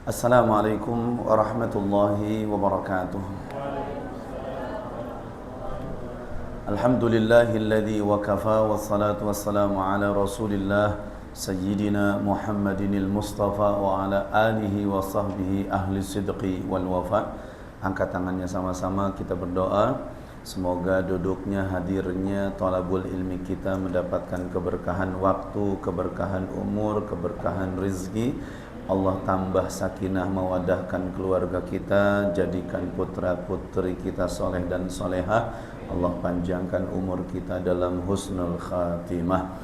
Assalamualaikum warahmatullahi wabarakatuh. Alhamdulillahilladzi wa kafa wassalatu wassalamu ala Rasulillah Sayyidina Muhammadinil Mustafa wa ala alihi wa sahbihi ahli sidqi wal wafa. Angkat tangannya sama-sama, kita berdoa. Semoga duduknya, hadirnya thalabul ilmi kita mendapatkan keberkahan waktu, keberkahan umur, keberkahan rizki. Allah tambah sakinah mawadahkan keluarga kita, jadikan putra putri kita soleh dan solehah. Allah panjangkan umur kita dalam husnul khatimah.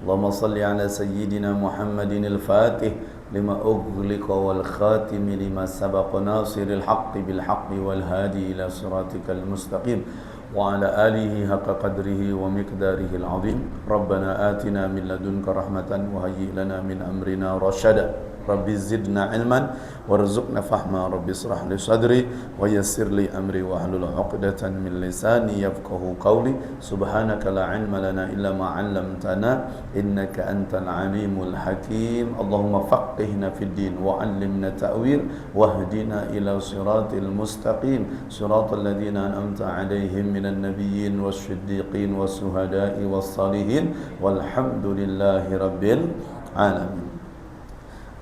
Allahumma salli ala sayyidina Muhammadin al-Fatih lima ughliqa wal khatimi lima sabaqa nasiril haqqi bil haqqi wal hadi ila siratikal mustaqim wa ala alihi haqqa qadrihi wa miqdarihi al-azim. Rabbana atina min ladunka rahmatan wa hayyi lana min amrina rasyada. Rabbi zidna ilman warzuqna fahma. Rabbi israh li sadri wa yassir li amri wa hlul 'uqdatan min lisani yafqahu qawli. Subhanaka la ilma lana illa ma 'allamtana innaka antal alimul hakim. Allahumma faqihna fid din wa 'allimna ta'wil wahdina ila siratil mustaqim siratal ladzina an'amta 'alaihim minan nabiyyin wasyiddiqin wasyuhada'i wassalihin walhamdulillahi rabbil alamin.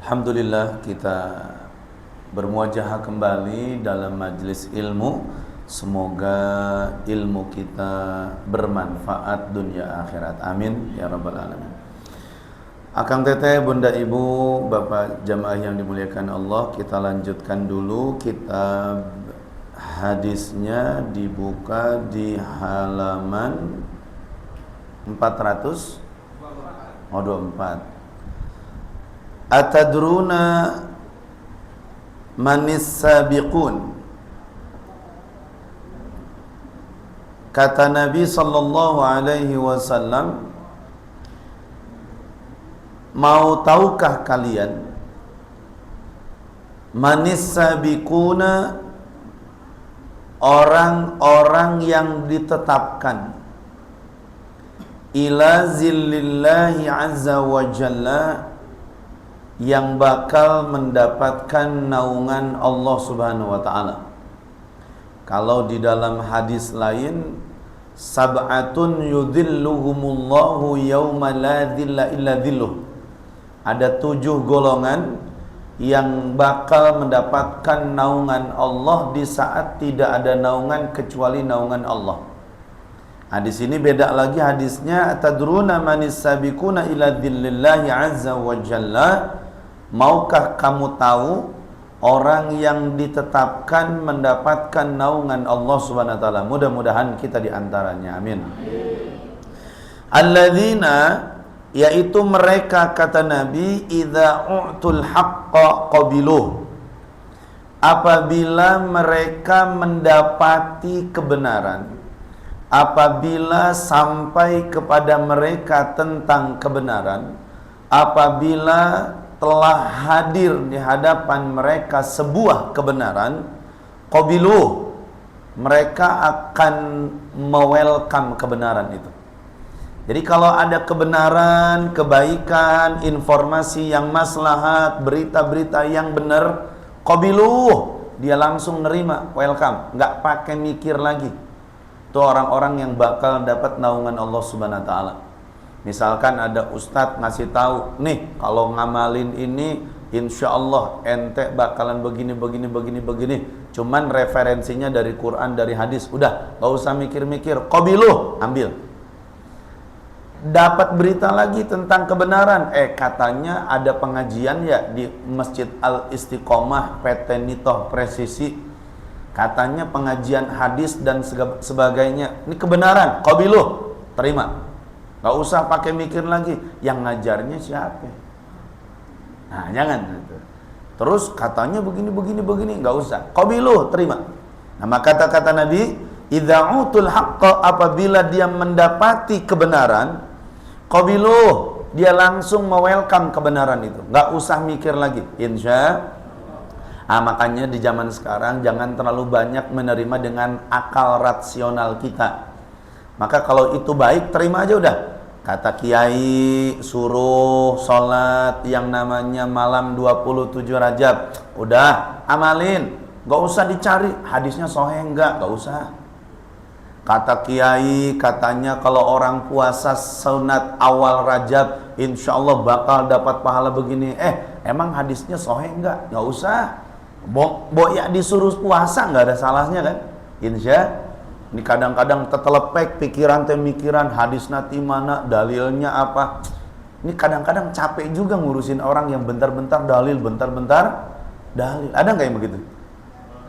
Alhamdulillah, kita bermuajahah kembali dalam majlis ilmu. Semoga ilmu kita bermanfaat dunia akhirat. Amin ya rabbal alamin. Akang teteh, bunda ibu, bapak jamaah yang dimuliakan Allah, kita lanjutkan dulu. Kitab hadisnya dibuka di halaman 424. Atadruna manis sabiqun? Kata Nabi sallallahu alaihi wasallam, mau tahukah kalian manis sabiquna, orang-orang yang ditetapkan ila zillillahi azza wa jalla, yang bakal mendapatkan naungan Allah Subhanahu wa taala. Kalau di dalam hadis lain, sab'atun yudhilluhumullahu yauma la dhilla illa dhilluh. Ada 7 golongan yang bakal mendapatkan naungan Allah di saat tidak ada naungan kecuali naungan Allah. Nah, di sini beda lagi hadisnya, atadruna manis sabiquna ila dhillillahi azza wa jalla. Maukah kamu tahu orang yang ditetapkan mendapatkan naungan Allah Subhanahu wa taala? Mudah-mudahan kita di antaranya. Amin. Alladzina, yaitu mereka, kata Nabi, idza u'tul haqqa qabiluh. Apabila mereka mendapati kebenaran, apabila sampai kepada mereka tentang kebenaran, apabila telah hadir di hadapan mereka sebuah kebenaran, qabiluh, mereka akan me-welcome kebenaran itu. Jadi kalau ada kebenaran, kebaikan, informasi yang maslahat, berita-berita yang benar, qabiluh, dia langsung nerima, welcome, nggak pakai mikir lagi. Itu orang-orang yang bakal dapat naungan Allah Subhanahu wa taala. Misalkan ada ustadz ngasih tahu, nih kalau ngamalin ini insya Allah ente bakalan begini. Cuman referensinya dari Quran, dari hadis. Udah, gak usah mikir-mikir. Qabiluh, ambil. Dapat berita lagi tentang kebenaran. Katanya ada pengajian ya di Masjid Al-Istiqomah PT Nitoh Presisi. Katanya pengajian hadis dan sebagainya. Ini kebenaran, qabiluh, terima. Gak usah pakai mikir lagi, yang ngajarnya siapa? Nah, jangan. Terus katanya begini, gak usah. Qabiluh, terima. Nah, maka kata Nabi, idza utul haqqa, apabila dia mendapati kebenaran, qabiluh, dia langsung me-welcome kebenaran itu. Gak usah mikir lagi. Makanya di zaman sekarang jangan terlalu banyak menerima dengan akal rasional kita. Maka kalau itu baik, terima aja udah. Kata kiai suruh sholat yang namanya malam 27 Rajab. Udah, amalin. Gak usah dicari hadisnya sahih enggak, gak usah. Kata kiai katanya kalau orang puasa sunat awal Rajab insya Allah bakal dapat pahala begini. Emang hadisnya sahih enggak? Gak usah. Ya disuruh puasa nggak ada salahnya kan? Insya. Ini kadang-kadang tetelepek pikiran mikiran hadis nanti mana, dalilnya apa. Ini kadang-kadang capek juga ngurusin orang yang bentar-bentar dalil, bentar-bentar dalil. Ada nggak yang begitu?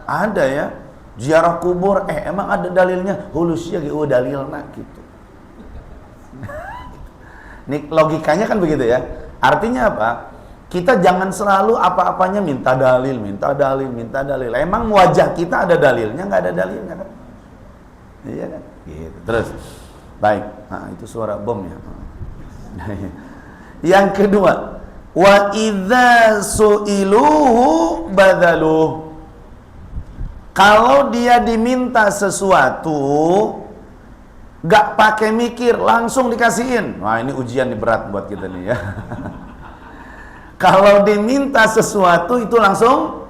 Ada ya. Ziarah kubur, emang ada dalilnya? Hulusnya dalilnya gitu. Ini logikanya kan begitu ya. Artinya apa? Kita jangan selalu apa-apanya minta dalil, minta dalil, minta dalil. Emang wajah kita ada dalilnya? Nggak ada dalilnya kan? Iya kan? Gitu. Terus, baik. Nah, itu suara bom ya. Yang kedua, wa idza su'iluhu badaluh. Kalau dia diminta sesuatu, gak pakai mikir, langsung dikasihin. Wah, ini ujian nih berat buat kita nih ya. Kalau diminta sesuatu itu langsung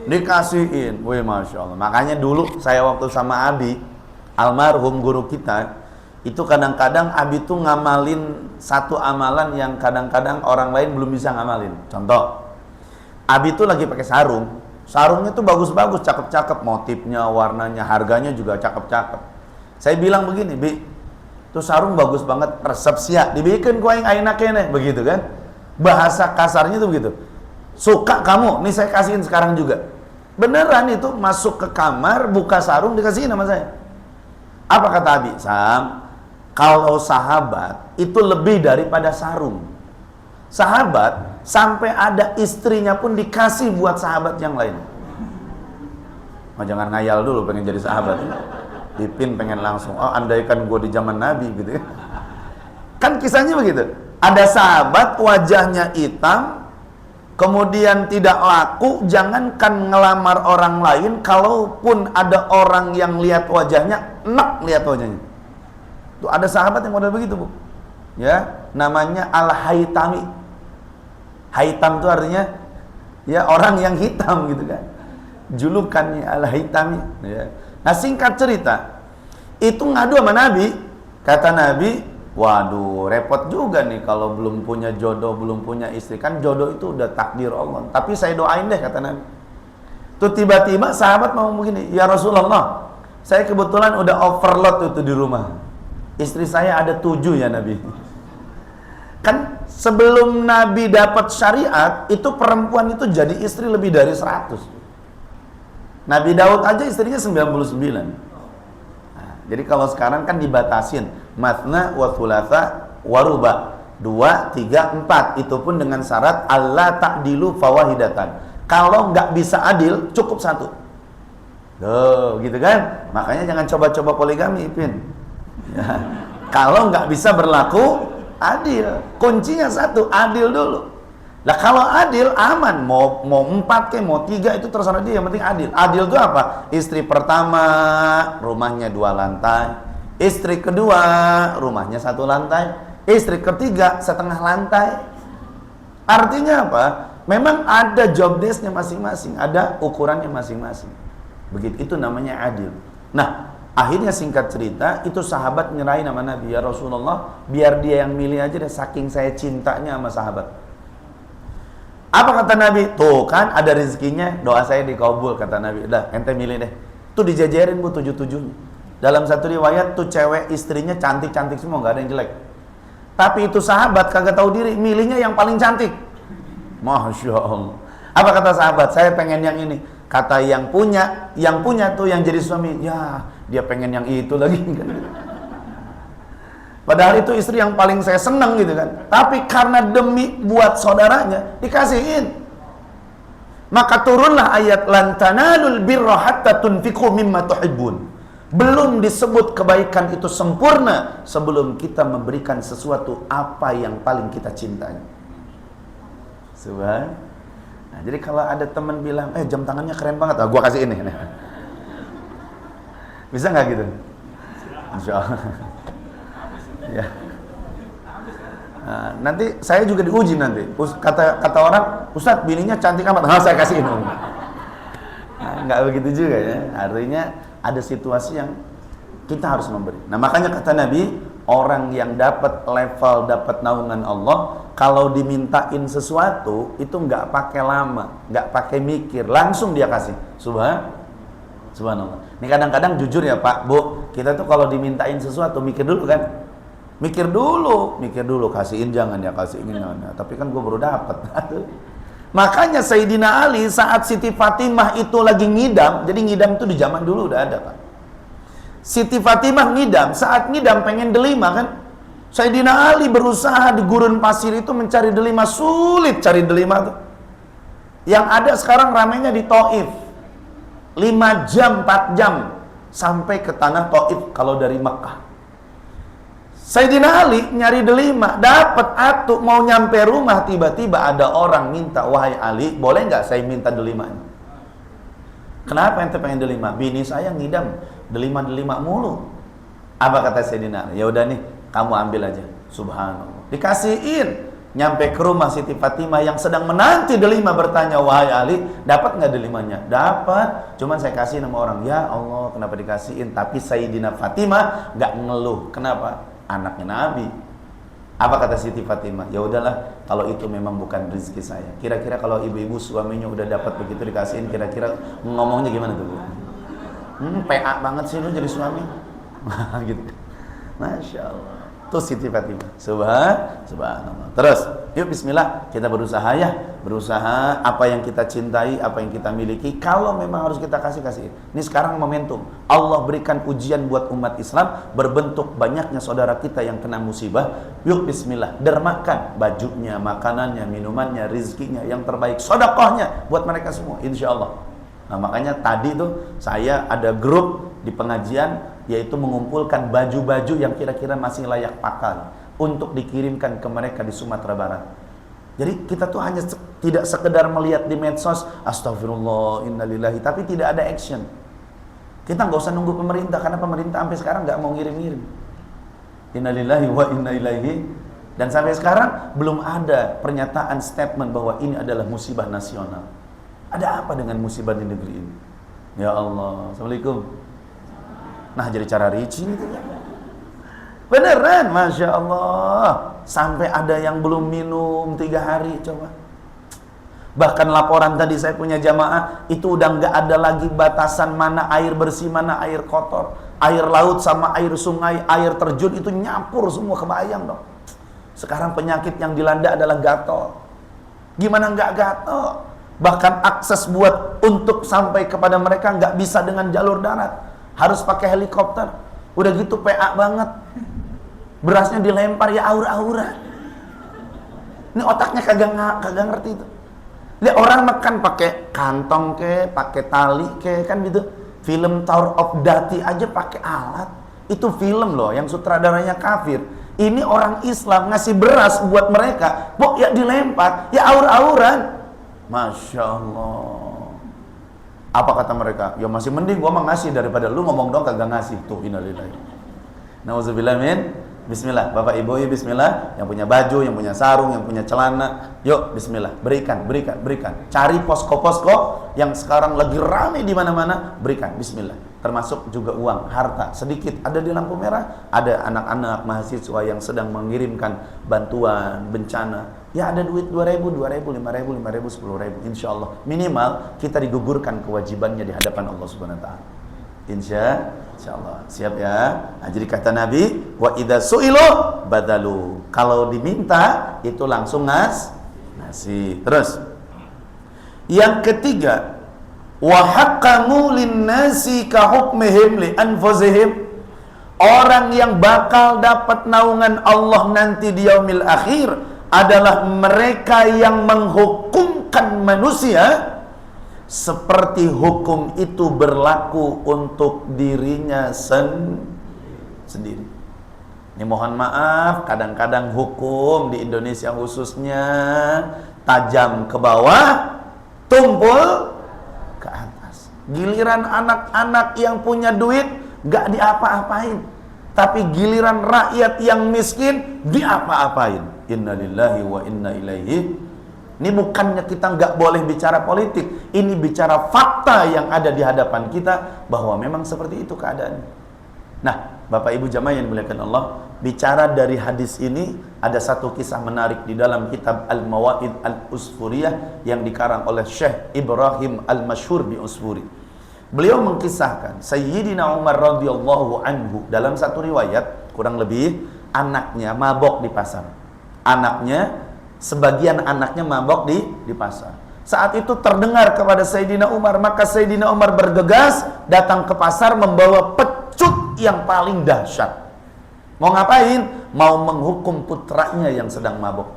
dikasihin. Wih, Masya Allah. Makanya dulu saya waktu sama Abi, almarhum guru kita, itu kadang-kadang Abi tuh ngamalin satu amalan yang kadang-kadang orang lain belum bisa ngamalin. Contoh, Abi tuh lagi pakai sarung. Sarungnya tuh bagus-bagus, cakep-cakep, motifnya, warnanya, harganya juga cakep-cakep. Saya bilang begini, Bi, tuh sarung bagus banget, resep siap, dibikin kuaing aina kene, begitu kan? Bahasa kasarnya tuh begitu. Suka kamu, nih saya kasihin sekarang juga. Beneran itu masuk ke kamar, buka sarung, dikasihin sama saya. Apa kata Abi? Sam, kalau sahabat itu lebih daripada sarung. Sahabat sampai ada istrinya pun dikasih buat sahabat yang lain. Oh, jangan ngayal dulu pengen jadi sahabat. Dipin pengen langsung, oh andaikan gue di zaman Nabi gitu ya. Kan kisahnya begitu. Ada sahabat wajahnya hitam, kemudian tidak laku, jangankan ngelamar orang lain, kalaupun ada orang yang lihat wajahnya, enak lihat wajahnya. Tuh ada sahabat yang model begitu, Bu. Ya, namanya Al-Haytami. Haytam itu artinya ya orang yang hitam gitu kan. Julukannya Al-Haytami ya. Nah, singkat cerita, itu ngadu sama Nabi. Kata Nabi, waduh repot juga nih kalau belum punya jodoh, belum punya istri. Kan jodoh itu udah takdir Allah. Tapi saya doain deh, kata Nabi. Tuh tiba-tiba sahabat mau begini, ya Rasulullah, saya kebetulan udah overload itu di rumah. Istri saya ada 7 ya Nabi. Kan sebelum Nabi dapat syariat, itu perempuan itu jadi istri lebih dari 100. Nabi Daud aja istrinya 99. Nah, jadi kalau sekarang kan dibatasin, matsna wa thulatha wa ruba, 2, 3, 4. Itu pun dengan syarat Allah ta'dilu fawahidatan. Kalau nggak bisa adil, cukup 1. Tuh, gitu kan? Makanya jangan coba-coba poligami, Ipin. Ya. Kalau nggak bisa berlaku adil, kuncinya 1, adil dulu. Lah kalau adil aman, mau 4 ke mau 3 itu terserah dia, yang penting adil. Adil itu apa? Istri pertama rumahnya 2 lantai, istri kedua rumahnya 1 lantai, istri ketiga 1/2 lantai. Artinya apa? Memang ada job desk-nya masing-masing, ada ukurannya masing-masing. Begitu, itu namanya adil. Nah, akhirnya singkat cerita, itu sahabat nyerahin sama Nabi, ya Rasulullah, biar dia yang milih aja deh, saking saya cintanya sama sahabat. Apa kata Nabi? Tuh kan ada rezekinya, doa saya dikabul, kata Nabi. Udah, ente milih deh. Tuh dijajarin Bu 7-7-nya. Dalam satu riwayat tuh cewek istrinya cantik-cantik semua, nggak ada yang jelek. Tapi itu sahabat kagak tahu diri, milihnya yang paling cantik. Masya Allah. Apa kata sahabat? Saya pengen yang ini. Kata yang punya tuh yang jadi suami, ya dia pengen yang itu lagi kan. Padahal itu istri yang paling saya senang gitu kan. Tapi karena demi buat saudaranya dikasihin. Maka turunlah ayat lan tanalul birra hatta tunfiqu mimma tuhibbun. Belum disebut kebaikan itu sempurna sebelum kita memberikan sesuatu apa yang paling kita cintai. Subhan. Nah, jadi kalau ada teman bilang, jam tangannya keren banget, gua kasih ini. Bisa nggak gitu? Insya Allah. Ya. Nah, nanti saya juga diuji nanti. Kata orang, Ustadz bininya cantik amat. Nah, saya kasihin. Nah, nggak begitu juga ya. Artinya ada situasi yang kita harus memberi. Nah, makanya kata Nabi, orang yang dapat level, dapat naungan Allah, kalau dimintain sesuatu itu nggak pakai lama, nggak pakai mikir, langsung dia kasih. Subhanallah. Ini kadang-kadang jujur ya Pak, Bu, kita tuh kalau dimintain sesuatu mikir dulu kan. Mikir dulu, kasihin jangan ya, kasihin jangan ya. Tapi kan gue baru dapat. Makanya Sayyidina Ali saat Siti Fatimah itu lagi ngidam, jadi ngidam itu di zaman dulu udah ada Pak. Siti Fatimah ngidam, saat ngidam pengen delima kan. Sayyidina Ali berusaha di gurun pasir itu mencari delima, sulit cari delima tuh. Yang ada sekarang ramainya di Taif. 5 jam, 4 jam sampai ke tanah Taif kalau dari Mekah. Sayyidina Ali nyari delima, dapat atuh, mau nyampe rumah tiba-tiba ada orang minta, wahai Ali, boleh nggak saya minta delimanya? Kenapa ente pengen delima? Bini saya ngidam, delima mulu. Apa kata Sayyidina Ali? Ya udah nih, kamu ambil aja. Subhanallah. Dikasihin. Nyampe ke rumah Siti Fatimah yang sedang menanti delima bertanya, wahai Ali, dapat nggak delimanya? Dapat. Cuman saya kasih nama orang. Ya Allah, kenapa dikasihin? Tapi Sayyidina Fatimah nggak ngeluh. Kenapa? Anaknya Nabi. Apa kata Siti Fatimah? Ya udahlah, kalau itu memang bukan rezeki saya. Kira-kira kalau ibu-ibu suaminya udah dapat begitu dikasihin, kira-kira ngomongnya gimana tuh Bu? PA banget sih lu jadi suami. Gitu. Masya Allah. Itu Siti Fatimah. Subhanallah. Terus, yuk bismillah, kita berusaha ya. Berusaha apa yang kita cintai, apa yang kita miliki. Kalau memang harus kita kasih. Ini sekarang momentum. Allah berikan ujian buat umat Islam, berbentuk banyaknya saudara kita yang kena musibah. Yuk bismillah, dermakan bajunya, makanannya, minumannya, rizkinya, yang terbaik, sedekahnya buat mereka semua, insya Allah. Nah makanya tadi tuh saya ada grup di pengajian, yaitu mengumpulkan baju-baju yang kira-kira masih layak pakai untuk dikirimkan ke mereka di Sumatera Barat. Jadi kita tuh hanya tidak sekedar melihat di medsos, astagfirullah, innalillahi, tapi tidak ada action. Kita nggak usah nunggu pemerintah, karena pemerintah sampai sekarang nggak mau ngirim-ngirim. Innalillahi wa inna ilaihi. Dan sampai sekarang belum ada pernyataan statement bahwa ini adalah musibah nasional. Ada apa dengan musibah di negeri ini? Ya Allah, assalamualaikum. Nah jadi cara ricin gitu ya. Beneran, Masya Allah. Sampai ada yang belum minum 3 hari, coba. Bahkan laporan tadi saya punya jamaah, itu udah nggak ada lagi batasan mana air bersih, mana air kotor. Air laut sama air sungai, air terjun itu nyampur semua, kebayang dong. Sekarang penyakit yang dilanda adalah gatal. Gimana nggak gatal? Bahkan akses buat untuk sampai kepada mereka nggak bisa dengan jalur darat. Harus pakai helikopter. Udah gitu PA banget. Berasnya dilempar ya aura-aura. Ini otaknya kagak ngerti itu. Lihat orang makan pakai kantong ke, pakai tali ke, kan gitu. Film Tower of Dati aja pakai alat. Itu film loh yang sutradaranya kafir. Ini orang Islam ngasih beras buat mereka. Kok ya dilempar, ya aura-auran. Masya Allah. Apa kata mereka? Ya masih mending gua mah ngasih daripada lu ngomong dong kagak ngasih. Tuh innalillahi. Nauzubillah min. Bismillah, Bapak Ibu ya bismillah. Yang punya baju, yang punya sarung, yang punya celana, yuk bismillah, berikan. Cari posko-posko yang sekarang lagi ramai di mana-mana, berikan bismillah. Termasuk juga uang, harta sedikit ada di lampu merah, ada anak-anak mahasiswa yang sedang mengirimkan bantuan bencana. Ya ada duit 2.000, 5.000, 10.000, insyaallah. Minimal kita digugurkan kewajibannya di hadapan Allah Subhanahu wa taala. Insyaallah. Siap ya. Nah, jadi kata Nabi, wa idza su'ilu badalu. Kalau diminta itu langsung ngasih. Terus yang ketiga, wa haqqamu lin-nasi ka hukmihim li anfusihim. Orang yang bakal dapat naungan Allah nanti di yaumil akhir adalah mereka yang menghukumkan manusia seperti hukum itu berlaku untuk dirinya sendiri. Ini mohon maaf, kadang-kadang hukum di Indonesia khususnya tajam ke bawah, tumpul ke atas. Giliran anak-anak yang punya duit gak diapa-apain, tapi giliran rakyat yang miskin diapa-apain. Inna lillahi wa inna ilaihi. Ini bukannya kita nggak boleh bicara politik, ini bicara fakta yang ada di hadapan kita bahwa memang seperti itu keadaannya. Nah, Bapak Ibu jamaah yang dimuliakan Allah, bicara dari hadis ini ada satu kisah menarik di dalam kitab Al-Mawaid Al-Usfuriyah yang dikarang oleh Syekh Ibrahim Al-Masyhur bi Usfuri. Beliau mengkisahkan Sayyidina Umar radhiyallahu anhu dalam satu riwayat kurang lebih anaknya mabok di pasar. Sebagian anaknya mabok di pasar. Saat itu terdengar kepada Sayyidina Umar, maka Sayyidina Umar bergegas datang ke pasar membawa pecut yang paling dahsyat. Mau ngapain? Mau menghukum putranya yang sedang mabok.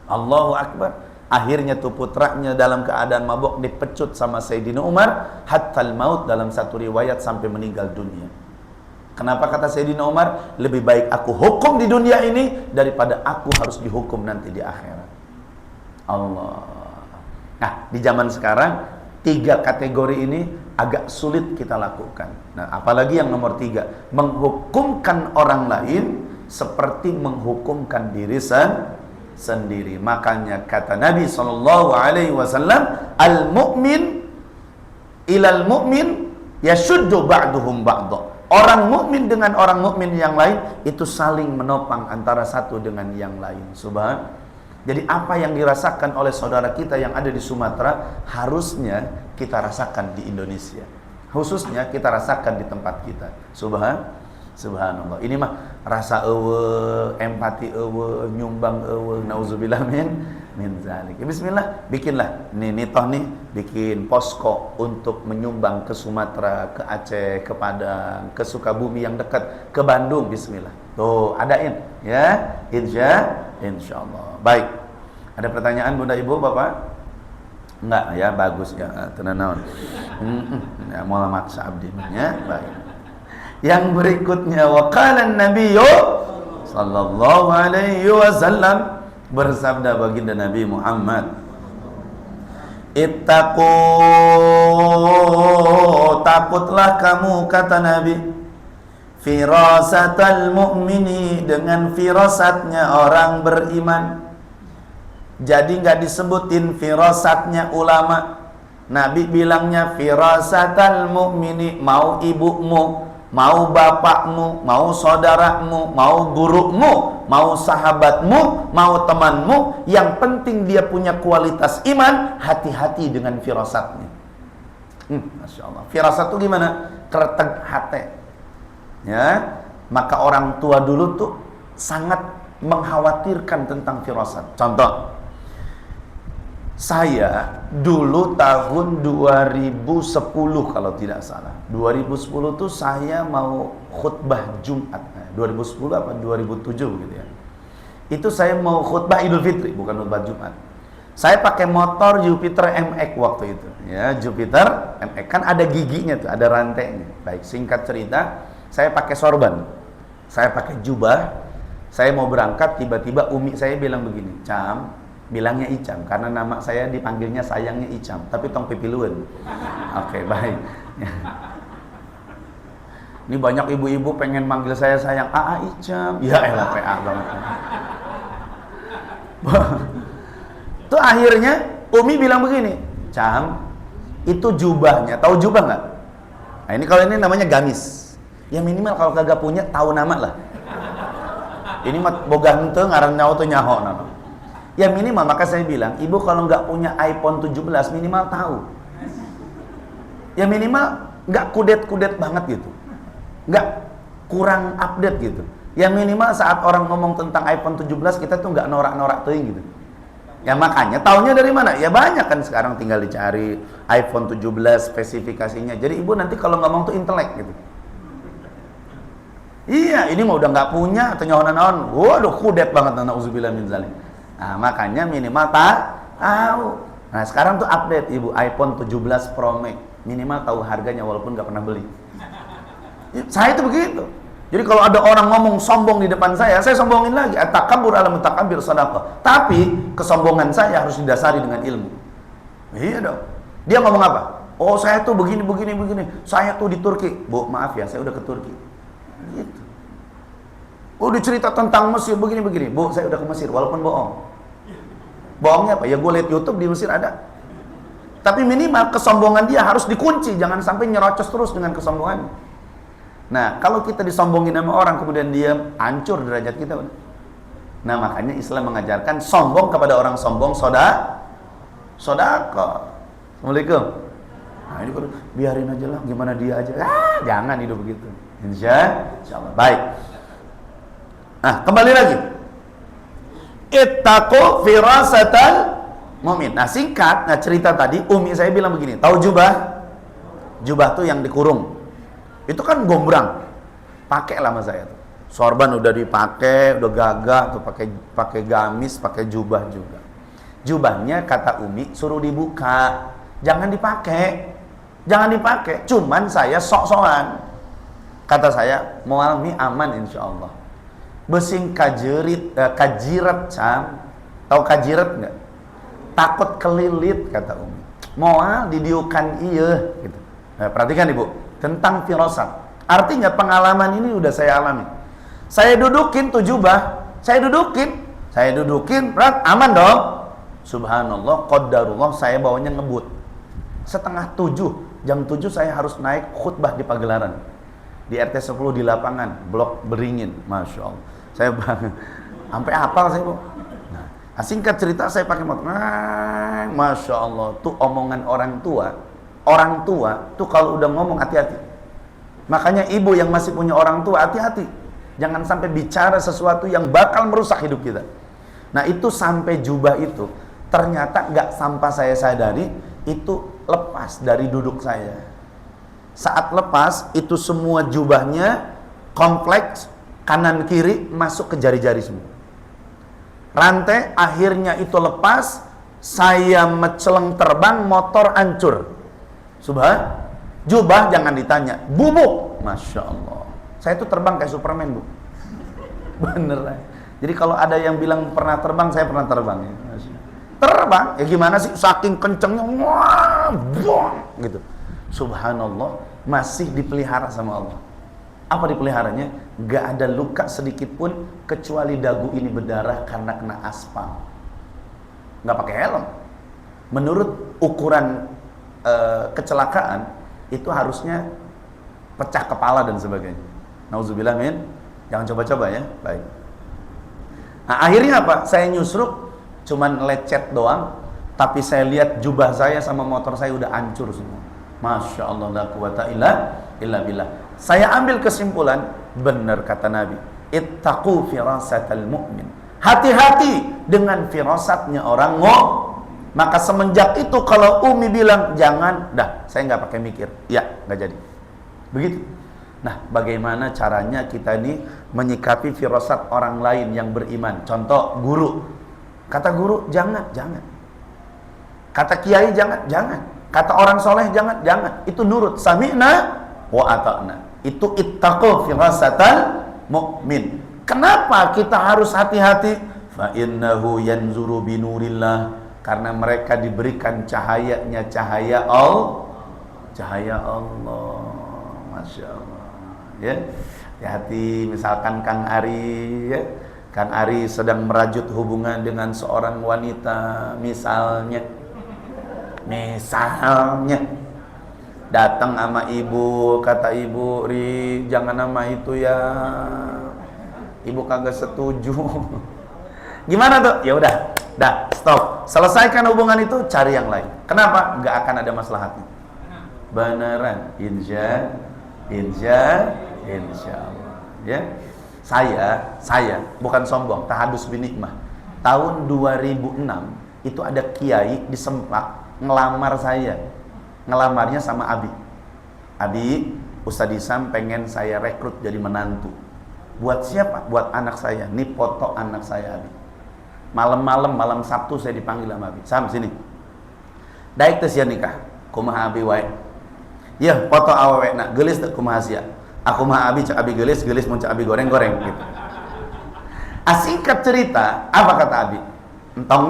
Allahu Akbar. Akhirnya tuh putranya dalam keadaan mabok dipecut sama Sayyidina Umar hattal maut, dalam satu riwayat sampai meninggal dunia. Kenapa kata Sayyidina Umar? Lebih baik aku hukum di dunia ini daripada aku harus dihukum nanti di akhirat. Allah. Nah, di zaman sekarang 3 kategori ini agak sulit kita lakukan. Nah, apalagi yang nomor 3, menghukumkan orang lain seperti menghukumkan diri sendiri. Makanya kata Nabi SAW, al-mu'min ilal mu'min yashuddu ba'duhum ba'da. Orang mukmin dengan orang mukmin yang lain itu saling menopang antara satu dengan yang lain. Subhan. Jadi apa yang dirasakan oleh saudara kita yang ada di Sumatera harusnya kita rasakan di Indonesia. Khususnya kita rasakan di tempat kita. Subhanallah. Ini mah rasa empati nyumbang nauzubillah min zalik. Bismillah, bikinlah. Nih toh nih bikin posko untuk menyumbang ke Sumatera, ke Aceh, ke Padang, ke Sukabumi yang dekat, ke Bandung. Bismillah. Tuh, adain ya. Insyaallah. Baik. Ada pertanyaan Bunda Ibu, Bapak? Enggak ya, bagus ya. Tenang. Ya, mola maksa abdi ya. Baik. Yang berikutnya waqala an-nabiyyu sallallahu alaihi wasallam, bersabda baginda Nabi Muhammad, ittaqu, takutlah kamu kata Nabi, firasatal mu'mini, dengan firasatnya orang beriman. Jadi nggak disebutin firasatnya ulama. Nabi bilangnya firasatal mu'mini, mau ibumu, mau bapakmu, mau saudaramu, mau gurumu, mau sahabatmu, mau temanmu, yang penting dia punya kualitas iman, hati-hati dengan firasatnya. Masya Allah. Firasat itu gimana? Kereteg hati. Ya, maka orang tua dulu tuh sangat mengkhawatirkan tentang firasat. Contoh, saya dulu tahun 2010 kalau tidak salah. 2010 tuh saya mau khutbah Jumat. 2010 apa 2007 gitu ya. Itu saya mau khutbah Idul Fitri, bukan khutbah Jumat. Saya pakai motor Jupiter MX waktu itu. Ya, Jupiter MX kan ada giginya tuh, ada rantainya. Baik, singkat cerita, saya pakai sorban. Saya pakai jubah. Saya mau berangkat, tiba-tiba umi saya bilang begini, "Cam," bilangnya Icam karena nama saya dipanggilnya sayangnya Icam, tapi tong pipiluan. Oke, baik. Ini banyak ibu-ibu pengen manggil saya sayang, Icam. Ya elah, PA banget. Tuh akhirnya Umi bilang begini, "Cam, itu jubahnya, tahu jubah nggak?" Nah, ini kalau ini namanya gamis. Ya minimal kalau kagak punya tahu nama lah. Ini mah boga henteu ngaran nyaho teu nyaho nama. Ya minimal, maka saya bilang, ibu kalau nggak punya iPhone 17 minimal tahu. Ya minimal nggak kudet-kudet banget gitu, nggak kurang update gitu. Ya minimal saat orang ngomong tentang iPhone 17 kita tuh nggak norak-norak teuing gitu. Ya makanya taunya dari mana? Ya banyak kan sekarang, tinggal dicari iPhone 17 spesifikasinya. Jadi ibu nanti kalau ngomong tuh intelek gitu. Iya, ini mah udah nggak punya atau nyahonan-naon. Waduh, kudet banget, nauzubillah min zalik. Nah, makanya minimal tahu. Nah, sekarang tuh update ibu, iPhone 17 Pro Max. Minimal tahu harganya walaupun nggak pernah beli. Saya itu begitu. Jadi kalau ada orang ngomong sombong di depan saya sombongin lagi. At-takabbur ala mutakabbir sadaqah. Tapi kesombongan saya harus didasari dengan ilmu. Iya dong. Dia ngomong apa? Oh, saya tuh begini. Saya tuh di Turki. Bu, maaf ya, saya udah ke Turki. Gitu. Oh, dicerita tentang Mesir begini-begini. Bu, saya udah ke Mesir, walaupun bohong. Bohongnya apa? Ya gue lihat YouTube di Mesir ada. Tapi minimal kesombongan dia harus dikunci, jangan sampai nyerocos terus dengan kesombongannya. Nah, kalau kita disombongin sama orang kemudian dia hancur derajat kita. Nah, makanya Islam mengajarkan sombong kepada orang sombong sodako. Assalamualaikum. Nah, ini biarin aja lah, gimana dia aja. Jangan hidup begitu. Insya Allah. Baik. Nah, kembali lagi. Ittaqu firasatal mu'min. Nah, singkat, cerita tadi Umi saya bilang begini, tahu jubah? Jubah tuh yang dikurung. Itu kan gombrang. Pakai lama saya tuh. Sorban udah dipakai, udah gagah tuh, pakai gamis, pakai jubah juga. Jubahnya kata Umi suruh dibuka. Jangan dipakai. Jangan dipakai. Cuman saya sok-sokan. Kata saya, moal mi aman insyaallah. Besing kajirat cam. Tahu kajirat enggak? Takut kelilit kata Umi. Moal didiukan iya gitu. Nah, perhatikan Ibu, tentang firasat. Artinya pengalaman ini udah saya alami. Saya dudukin tuh jubah, saya dudukin, berat aman dong. Subhanallah, qadarullah, saya bawanya ngebut. Setengah 7, jam 7 saya harus naik khutbah di Pagelaran. Di RT 10 di lapangan, blok Beringin, Masya Allah. Saya sampai hafal saya, Bu. Singkat cerita saya pakai motor. Masya Allah, tuh omongan orang tua tuh kalau udah ngomong hati-hati. Makanya ibu yang masih punya orang tua hati-hati. Jangan sampai bicara sesuatu yang bakal merusak hidup kita. Nah, itu sampai jubah itu ternyata nggak sampai saya sadari itu lepas dari duduk saya. Saat lepas itu semua jubahnya kompleks kanan kiri masuk ke jari-jari semua. Rantai akhirnya itu lepas, saya menceleng terbang, motor hancur. Jubah jangan ditanya, bubuk. Masya Allah. Saya tuh terbang kayak Superman, Bu. Beneran. Jadi kalau ada yang bilang pernah terbang, saya pernah terbang ya. Terbang, ya gimana sih? Saking kencengnya, wah, buang, gitu. Subhanallah, masih dipelihara sama Allah. Apa dipeliharanya? Gak ada luka sedikit pun kecuali dagu ini berdarah karena kena aspal. Gak pakai helm. Menurut ukuran kecelakaan itu harusnya pecah kepala dan sebagainya. Nauzubillah min. Jangan coba-coba ya. Baik. Nah, akhirnya apa? Saya nyusruk, cuman lecet doang, tapi saya lihat jubah saya sama motor saya udah hancur semua. Masya Allah, la quwata illa billah. Saya ambil kesimpulan, benar kata Nabi, ittaqu firasatal mu'min. Hati-hati dengan firasatnya orang Maka semenjak itu kalau Umi bilang jangan, dah saya nggak pakai mikir, ya nggak jadi. Begitu. Nah, bagaimana caranya kita ini menyikapi firasat orang lain yang beriman? Contoh guru, kata guru jangan. Kata kiai jangan. Kata orang soleh jangan. Itu nurut. Sami'na wa ata'na. Itu ittaqu firasatal mu'min. Kenapa kita harus hati-hati? Fa innahu yanzuru binurillah. Karena mereka diberikan cahayanya, cahaya Allah. Masya Allah. Ya, hati-hati. Misalkan Kang Ari, ya, Kang Ari sedang merajut hubungan dengan seorang wanita, misalnya datang sama ibu, kata ibu, Ri, jangan nama itu ya, ibu kagak setuju. Gimana tuh? Ya udah, dah, stop. Selesaikan hubungan itu, cari yang lain. Kenapa? Nggak akan ada maslahatnya. Beneran, insya Allah. Ya, saya bukan sombong, tahadus binikmah. Tahun 2006 itu ada kiai di Sempak ngelamar saya. Ngelamarnya sama Abi, Ustadz Isam pengen saya rekrut jadi menantu. Buat siapa? Buat anak saya. Nih foto anak saya, Abi. Malam Sabtu saya dipanggil sama Abi. Sam sini. Daik teh sia nikah. Kumaha Abi wae. Ya, foto awewe nak geulis teh kumaha sia. Aku mah Abi cak Abi geulis mun cak Abi goreng gitu. Singkat cerita, apa kata Abi? Entong.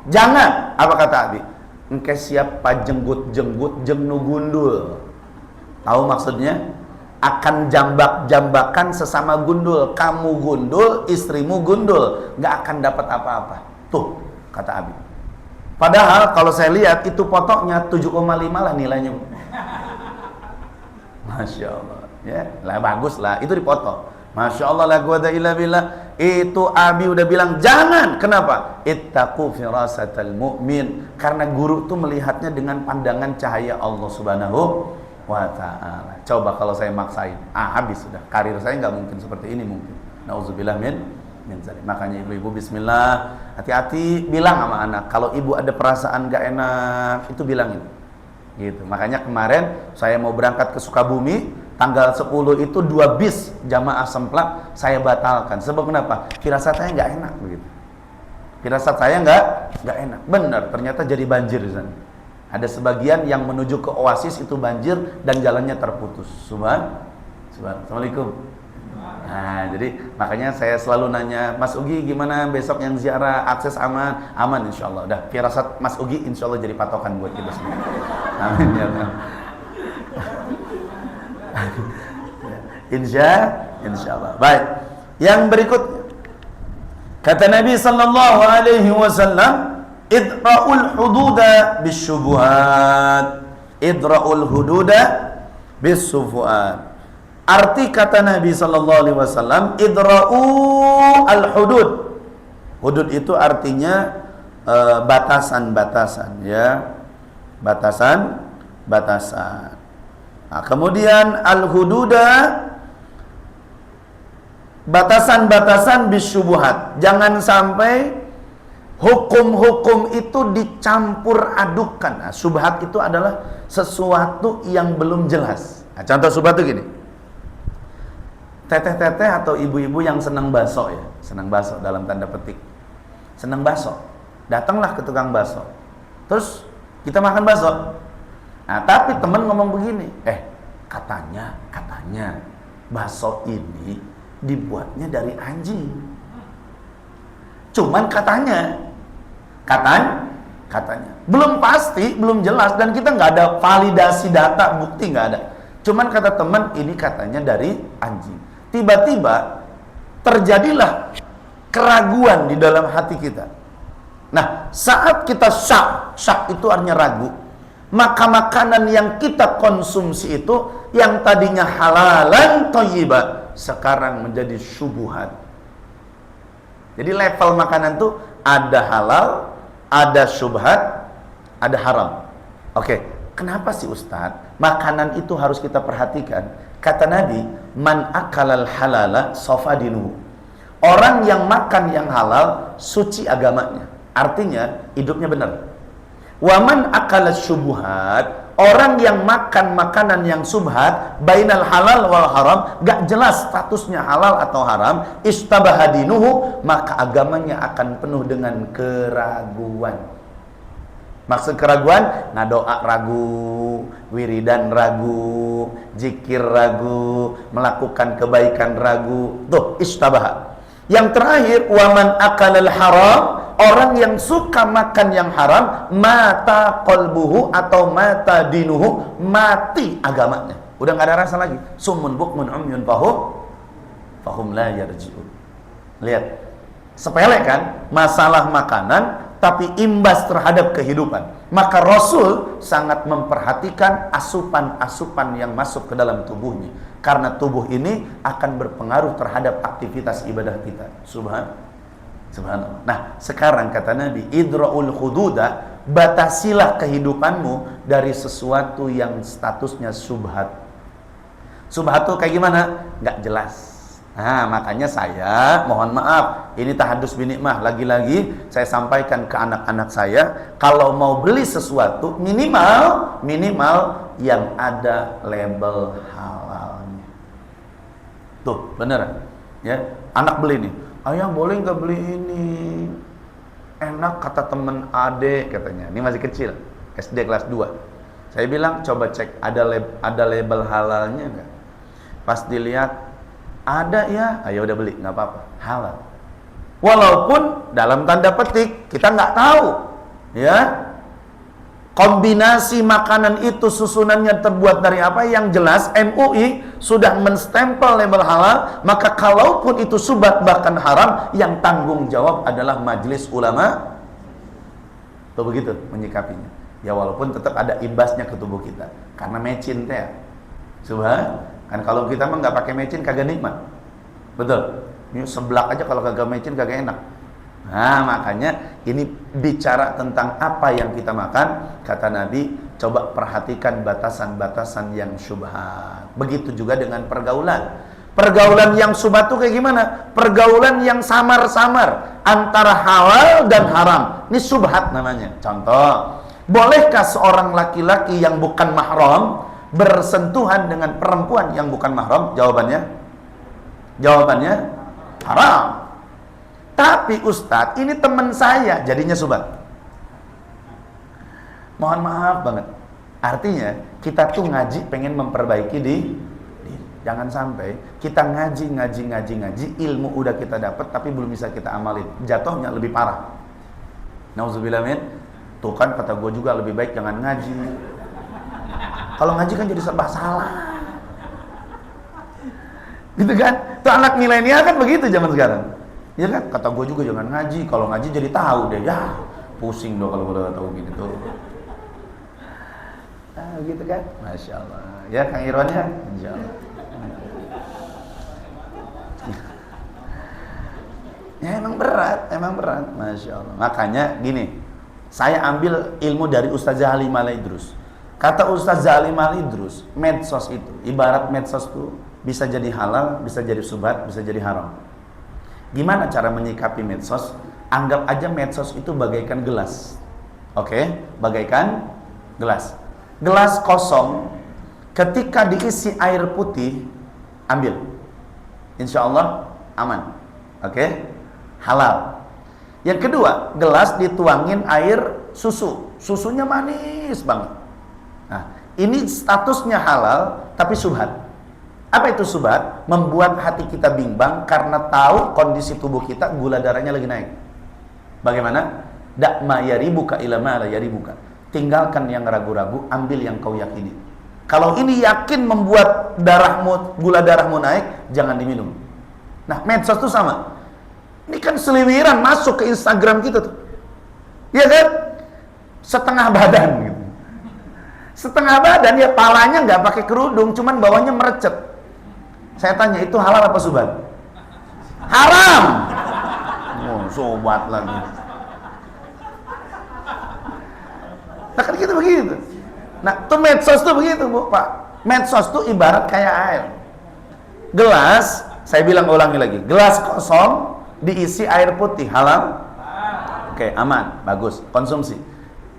Jangan. Apa kata Abi? Engke siapa jenggut jeng nu gundul. Tahu maksudnya? akan jambak-jambakan sesama gundul. Kamu gundul, istrimu gundul, nggak akan dapat apa-apa. Tuh, kata Abi. Padahal kalau saya lihat itu fotonya 7,5 lah nilainya. Masya Allah, ya, lah bagus lah, itu dipoto. Masya Allah, la quwwata illa billah. Itu Abi udah bilang jangan. Kenapa? Ittaqu firasatal mu'min. Karena guru tuh melihatnya dengan pandangan cahaya Allah Subhanahu wa ta'ala. Coba kalau saya maksain, habis sudah. Karir saya nggak mungkin seperti ini mungkin. Nauzubillah min zalim. Makanya ibu-ibu bismillah, hati-hati bilang sama anak. Kalau ibu ada perasaan nggak enak, itu bilangin. Gitu. Makanya kemarin saya mau berangkat ke Sukabumi, tanggal 10 itu 2 bis jamaah semplak saya batalkan. Sebab kenapa? Firasat saya nggak enak begitu. Firasat saya nggak enak. Benar, ternyata jadi banjir di sana. Ada sebagian yang menuju ke Oasis itu banjir dan jalannya terputus. Assalamualaikum. Nah, jadi makanya saya selalu nanya, Mas Ugi gimana besok yang ziarah, akses aman? Aman insyaallah. Udah, firasat Mas Ugi insyaallah jadi patokan buat kita semua. Amin ya Allah. Insyaallah. Baik. Yang berikutnya kata Nabi sallallahu alaihi wasallam, idra'ul hududa bisyubuhat. Idra'ul hududa bisyubuhat. Arti kata Nabi sallallahu alaihi wasallam, idra'u al-hudud. Hudud itu artinya batasan-batasan, ya. Batasan-batasan. Nah, kemudian al-hududa, batasan-batasan bisyubuhat. Jangan sampai hukum-hukum itu dicampur adukan. Nah, syubhat itu adalah sesuatu yang belum jelas. Nah, contoh syubhat itu gini. Teteh-teteh atau ibu-ibu yang senang bakso, ya, senang bakso dalam tanda petik, senang bakso, datanglah ke tukang bakso, terus kita makan bakso. Nah, tapi teman ngomong begini, katanya bakso ini dibuatnya dari anjing. Cuman katanya, belum pasti, belum jelas, dan kita nggak ada validasi data, bukti nggak ada. Cuman kata teman ini katanya dari anjing. Tiba-tiba terjadilah keraguan di dalam hati kita. Nah, saat kita syak itu artinya ragu, maka makanan yang kita konsumsi itu yang tadinya halalan thayyiba sekarang menjadi syubhat. Jadi level makanan itu ada halal, ada syubhat, ada haram. Oke, kenapa sih Ustadz? Makanan itu harus kita perhatikan. Kata Nabi, man akalal halala safadinuhu. Orang yang makan yang halal, suci agamanya. Artinya, hidupnya benar. Wa man akalas syubuhat. Orang yang makan makanan yang subhat, bainal halal wal haram, gak jelas statusnya halal atau haram, istabahadinuhu, maka agamanya akan penuh dengan keraguan. Maksud keraguan, ngadoa ragu, wiridan ragu, zikir ragu, melakukan kebaikan ragu. Tuh, istabaha. Yang terakhir, waman akalal haram, orang yang suka makan yang haram, mata qalbuhu atau mata dinuhu, mati agamanya. Udah nggak ada rasa lagi. Summun bukmun umyun fahum la yarji'un. Lihat, sepele kan masalah makanan, tapi imbas terhadap kehidupan. Maka Rasul sangat memperhatikan asupan-asupan yang masuk ke dalam tubuhnya. Karena tubuh ini akan berpengaruh terhadap aktivitas ibadah kita. Subhanallah. Nah, sekarang kata Nabi, idra'ul hududa, batasilah kehidupanmu dari sesuatu yang statusnya subhat. Subhat itu kayak gimana? Nggak jelas. Nah, makanya saya mohon maaf, ini tahadus binikmah, lagi-lagi saya sampaikan ke anak-anak saya, kalau mau beli sesuatu minimal yang ada label halalnya. Tuh, beneran. Ya, anak beli nih, ayah boleh nggak beli ini? Enak kata temen adik katanya, ini masih kecil, SD kelas 2. Saya bilang coba cek ada label halalnya nggak? Pas dilihat ada ya, ayo udah beli, nggak apa-apa, halal. Walaupun dalam tanda petik kita nggak tahu, ya. kombinasi makanan itu susunannya terbuat dari apa, yang jelas MUI sudah menstempel label halal, maka kalaupun itu subhat bahkan haram, yang tanggung jawab adalah majelis ulama. Tuh begitu menyikapinya. Ya walaupun tetap ada imbasnya ke tubuh kita karena mecin teh. Subhan, kan kalau kita mah nggak pakai mecin kagak nikmat. Betul. Ini seblak aja kalau kagak mecin kagak enak. Nah, makanya ini bicara tentang apa yang kita makan. Kata Nabi, coba perhatikan batasan-batasan yang syubhat. Begitu juga dengan pergaulan. Pergaulan yang syubhat itu kayak gimana? Pergaulan yang samar-samar antara halal dan haram. Ini syubhat namanya. Contoh, bolehkah seorang laki-laki yang bukan mahram bersentuhan dengan perempuan yang bukan mahram? Jawabannya haram. Tapi Ustadz, ini teman saya, jadinya subhat. Mohon maaf banget. Artinya, kita tuh ngaji pengen memperbaiki di jangan sampai kita ngaji, ilmu udah kita dapat tapi belum bisa kita amalin. Jatuhnya lebih parah. Nauzubillah min. Tuh kan kata gue juga lebih baik jangan ngaji. Kalau ngaji kan jadi serba salah. Gitu kan? Tuh anak milenial kan begitu zaman sekarang. Ya kan, kata gue juga jangan ngaji. Kalau ngaji jadi tahu deh, ya pusing dong kalau udah tahu gitu tuh. Nah, gitu kan, masya Allah. Ya Kang Irwan ya, insya Allah. Ya emang berat, masya Allah. Makanya gini, saya ambil ilmu dari Ustazah Halimah Al-Idrus. Kata Ustazah Halimah Al-Idrus, medsos itu, ibarat medsos itu bisa jadi halal, bisa jadi subhat, bisa jadi haram. Gimana cara menyikapi medsos? Anggap aja medsos itu bagaikan gelas. Oke, bagaikan gelas. Gelas kosong, ketika diisi air putih, ambil. Insya Allah aman. Oke, halal. Yang kedua, gelas dituangin air susu. Susunya manis banget. Nah, ini statusnya halal, tapi subhat. Apa itu subhat? Membuat hati kita bimbang karena tahu kondisi tubuh kita gula darahnya lagi naik. Bagaimana? Dak ma yaribuka ila ma la yaribuka. Tinggalkan yang ragu-ragu, ambil yang kau yakini. Kalau ini yakin membuat gula darahmu naik, jangan diminum. Nah, medsos itu sama. Ini kan seliwiran masuk ke Instagram kita tuh. Iya kan? Setengah badan gitu. Setengah badan ya, palanya nggak pakai kerudung, cuman bawahnya merecet. Saya tanya, itu halal apa subhat? Haram. Oh, sobat lagi. Nah kan kita begitu. Nah, tuh medsos tuh begitu, Bu, Pak. Medsos tuh ibarat kayak air. Gelas, saya bilang ulangi lagi. Gelas kosong diisi air putih, halal? Oke, aman, bagus, konsumsi.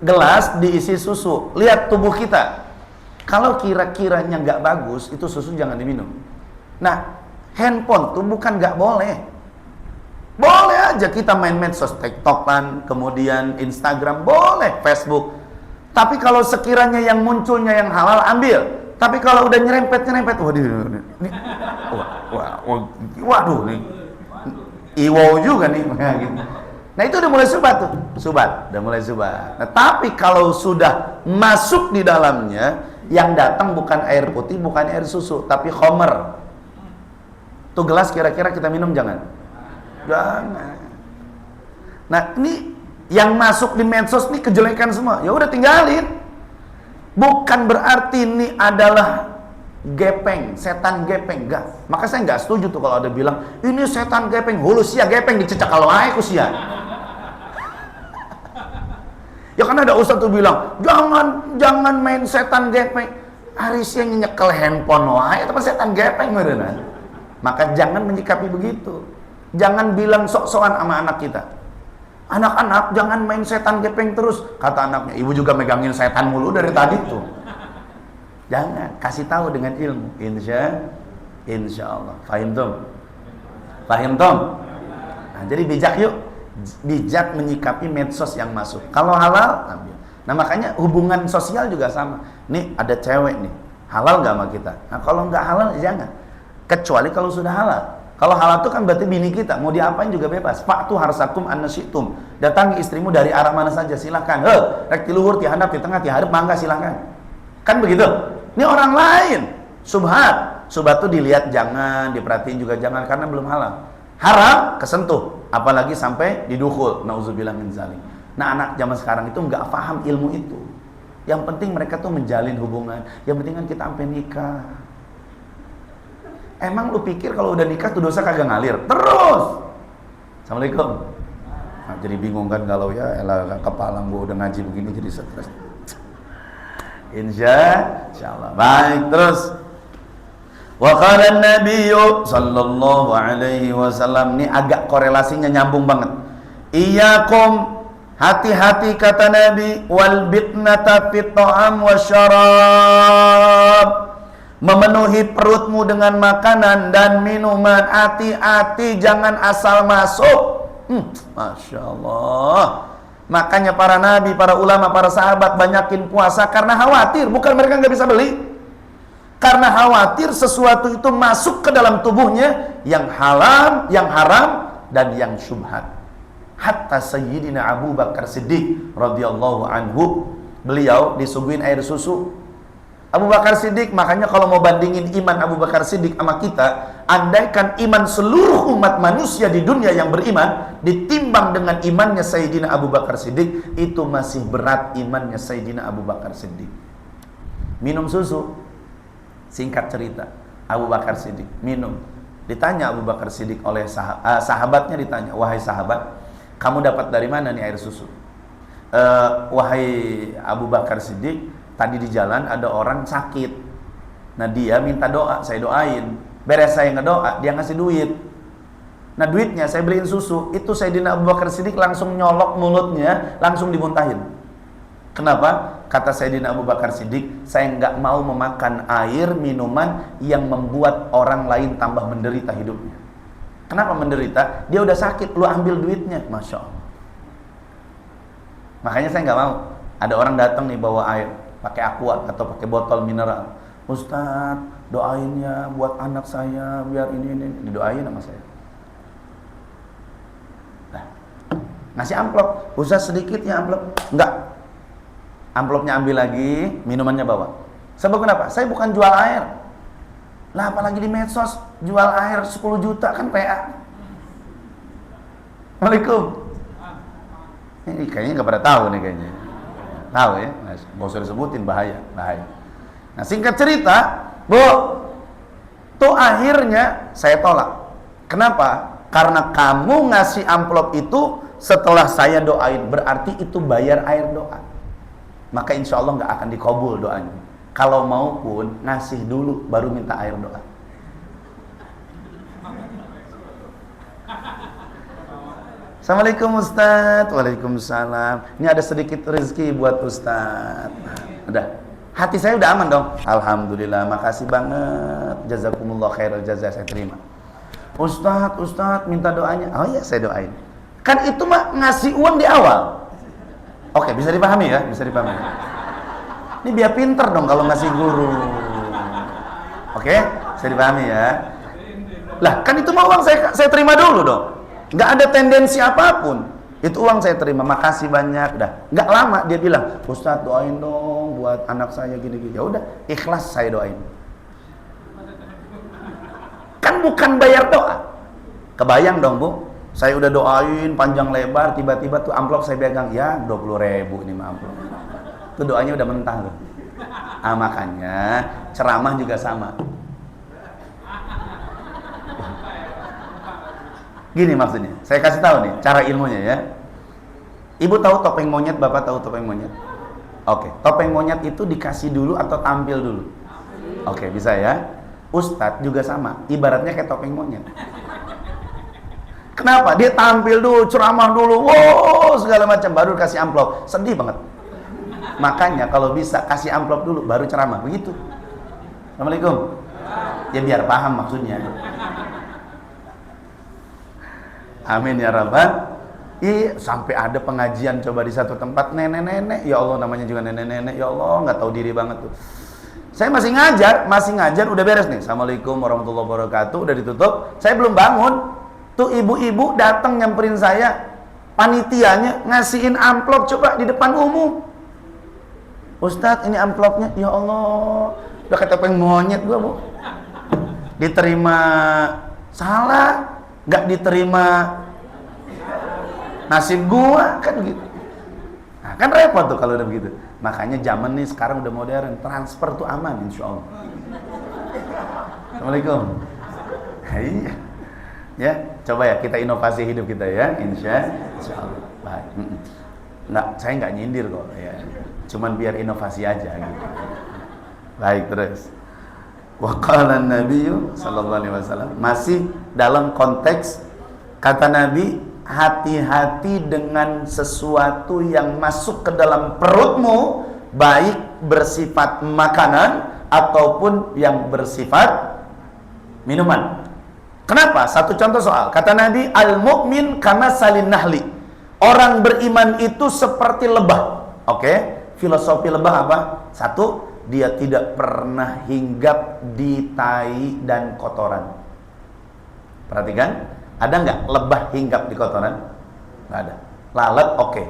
Gelas diisi susu. Lihat tubuh kita. Kalau kira-kiranya nggak bagus, itu susu jangan diminum. Nah, handphone tuh bukan nggak boleh. Boleh aja kita main medsos, TikTok-an, kemudian Instagram, boleh, Facebook. Tapi kalau sekiranya yang munculnya yang halal, ambil. Tapi kalau udah nyerempet, waduh, nih, iwo juga nih. Nah itu udah mulai subhat tuh, udah mulai subhat. Nah tapi kalau sudah masuk di dalamnya, yang datang bukan air putih, bukan air susu, tapi khomer. Tuh gelas kira-kira kita minum jangan? Jangan. Nah ini yang masuk di medsos ini kejelekan semua. Ya udah tinggalin. Bukan berarti ini adalah gepeng, setan gepeng, enggak. Maka saya nggak setuju tuh kalau ada bilang ini setan gepeng, hulu sia gepeng dicecak kalau aik usia. Ya kan ada ustaz tuh bilang jangan main setan gepeng. Arisnya nyekel handphone wae, tapi setan gepeng beneran. Maka jangan menyikapi begitu. Jangan bilang sok-sokan sama anak kita. Anak-anak jangan main setan gepeng terus. Kata anaknya, ibu juga megangin setan mulu dari tadi tuh. Jangan, kasih tahu dengan ilmu. Insya Allah. Fahim tom? Nah, jadi bijak yuk. Bijak menyikapi medsos yang masuk. Kalau halal, ambil. Nah makanya hubungan sosial juga sama. Nih ada cewek nih, halal nggak sama kita? Nah kalau nggak halal, jangan. Kecuali kalau sudah halal. Kalau halal itu kan berarti bini kita, mau diapain juga bebas. Fa'tu harsakum annasyitum. Datangi istrimu dari arah mana saja, silahkan. Rek ti luhur, ti handap, ti tengah, ti hareup, mangga silahkan. Kan begitu? Ini orang lain. Subhat. Subhat itu dilihat jangan, diperhatiin juga jangan, karena belum halal. Haram, kesentuh. Apalagi sampai didukul. Nauzubillah min zalik. Nah, anak zaman sekarang itu nggak paham ilmu itu. Yang penting mereka tuh menjalin hubungan. Yang penting kan kita sampai nikah. Emang lu pikir kalau udah nikah tuh dosa kagak ngalir? Terus. Assalamualaikum. Nah, jadi bingung kan kalau ya elah kepala gua udah ngaji begini jadi stres. Insyaallah. Baik, terus. Wa qala an-nabiyyu sallallahu alaihi wasallam, ini agak korelasinya nyambung banget. Iyyakum, hati-hati kata Nabi, wal bitnata fit ta'am wasyarab. Memenuhi perutmu dengan makanan dan minuman. Hati-hati, jangan asal masuk. Masya Allah. Makanya para nabi, para ulama, para sahabat banyakin puasa karena khawatir. Bukan mereka nggak bisa beli, karena khawatir sesuatu itu masuk ke dalam tubuhnya yang halal, yang haram, dan yang syubhat. Hatta Sayyidina Abu Bakar Siddiq radhiyallahu anhu, beliau disuguhin air susu. Abu Bakar Siddiq, makanya kalau mau bandingin iman Abu Bakar Siddiq sama kita, andaikan iman seluruh umat manusia di dunia yang beriman ditimbang dengan imannya Sayyidina Abu Bakar Siddiq, itu masih berat imannya Sayyidina Abu Bakar Siddiq. Minum susu, singkat cerita, Abu Bakar Siddiq minum. Ditanya Abu Bakar Siddiq oleh sahabatnya, ditanya, wahai sahabat, kamu dapat dari mana nih air susu? Wahai Abu Bakar Siddiq, tadi di jalan ada orang sakit. Nah dia minta doa, saya doain. Beres saya ngedoa, dia ngasih duit. Nah duitnya saya beliin susu. Itu Sayyidina Abu Bakar Siddiq langsung nyolok mulutnya, langsung dimuntahin. Kenapa? Kata Sayyidina Abu Bakar Siddiq, saya nggak mau memakan air minuman yang membuat orang lain tambah menderita hidupnya. Kenapa menderita? Dia udah sakit, lu ambil duitnya. Masya Allah. Makanya saya nggak mau. Ada orang datang nih bawa air, pakai aqua atau pakai botol mineral. Ustadz, doain ya buat anak saya biar ini didoain sama saya. Nah, ngasih amplop, Ustadz sedikit ya amplop. Enggak. Amplopnya ambil lagi, minumannya bawa. Sebab kenapa? Saya bukan jual air. Lah apalagi di medsos jual air 10 juta kan PA. Waalaikumsalam. Ini kayaknya nggak pada tahu nih kayaknya. Tahu ya, nggak usah disebutin, bahaya. Nah singkat cerita, Bu, tuh akhirnya saya tolak. Kenapa? Karena kamu ngasih amplop itu setelah saya doain, berarti itu bayar air doa. Maka insya Allah nggak akan dikabul doanya. Kalau mau pun ngasih dulu, baru minta air doa. Assalamualaikum Ustadz. Waalaikumsalam. Ini ada sedikit rezeki buat Ustadz. Udah, hati saya udah aman dong. Alhamdulillah, makasih banget. Jazakumullah khairal jazaa, saya terima. Ustadz minta doanya. Oh iya, saya doain. Kan itu mah ngasih uang di awal. Oke, bisa dipahami ya? Bisa dipahami. Ini biar pinter dong kalau ngasih guru. Oke, bisa dipahami ya? Lah, kan itu mah uang saya terima dulu dong. Nggak ada tendensi apapun. Itu uang saya terima, makasih banyak. Dah, nggak lama dia bilang, Ustadz doain dong buat anak saya gini-gini. Ya udah, ikhlas saya doain. Kan bukan bayar doa. Kebayang dong Bu, saya udah doain panjang lebar, tiba-tiba tuh amplop saya pegang, ya 20.000 ini mah amplop. Itu doanya udah mentah tuh. Makanya ceramah juga sama. Gini maksudnya, saya kasih tahu nih cara ilmunya ya. Ibu tahu topeng monyet, Bapak tahu topeng monyet? Oke, topeng monyet itu dikasih dulu atau tampil dulu? Oke, bisa ya. Ustadz juga sama, ibaratnya kayak topeng monyet. Kenapa? Dia tampil dulu, ceramah dulu, wow, segala macam, baru kasih amplop. Sedih banget. Makanya kalau bisa kasih amplop dulu, baru ceramah, begitu. Assalamualaikum. Ya biar paham maksudnya. Amin ya Rabbal. Sampai ada pengajian coba di satu tempat, nenek-nenek, ya Allah namanya juga nenek-nenek, ya Allah nggak tahu diri banget tuh. Saya masih ngajar, udah beres nih. Assalamualaikum warahmatullahi wabarakatuh, udah ditutup. Saya belum bangun. Tuh ibu-ibu datang nyamperin saya. Panitianya ngasihin amplop coba di depan umum. Ustadz, ini amplopnya. Ya Allah, udah kata pengen monyet gua, Bu. Diterima salah, nggak diterima nasib gua, kan gitu. Nah, kan repot tuh kalau udah begitu. Makanya zaman nih sekarang udah modern, transfer tuh aman insya Allah. Assalamualaikum. Iya. Ya, coba ya kita inovasi hidup kita ya, insya Allah. Baik. Nggak, saya nggak nyindir kok ya. Cuman biar inovasi aja gitu. Baik, terus. Wa qala Nabi sallallahu alaihi wasallam, masih dalam konteks kata Nabi, hati-hati dengan sesuatu yang masuk ke dalam perutmu, baik bersifat makanan ataupun yang bersifat minuman. Kenapa? Satu contoh soal. Kata Nabi, al-mu'min kama salin nahli. Orang beriman itu seperti lebah. Oke? Filosofi lebah apa? Satu, dia tidak pernah hinggap di tai dan kotoran. Perhatikan, ada nggak lebah hinggap di kotoran? Nggak ada. Lalat oke.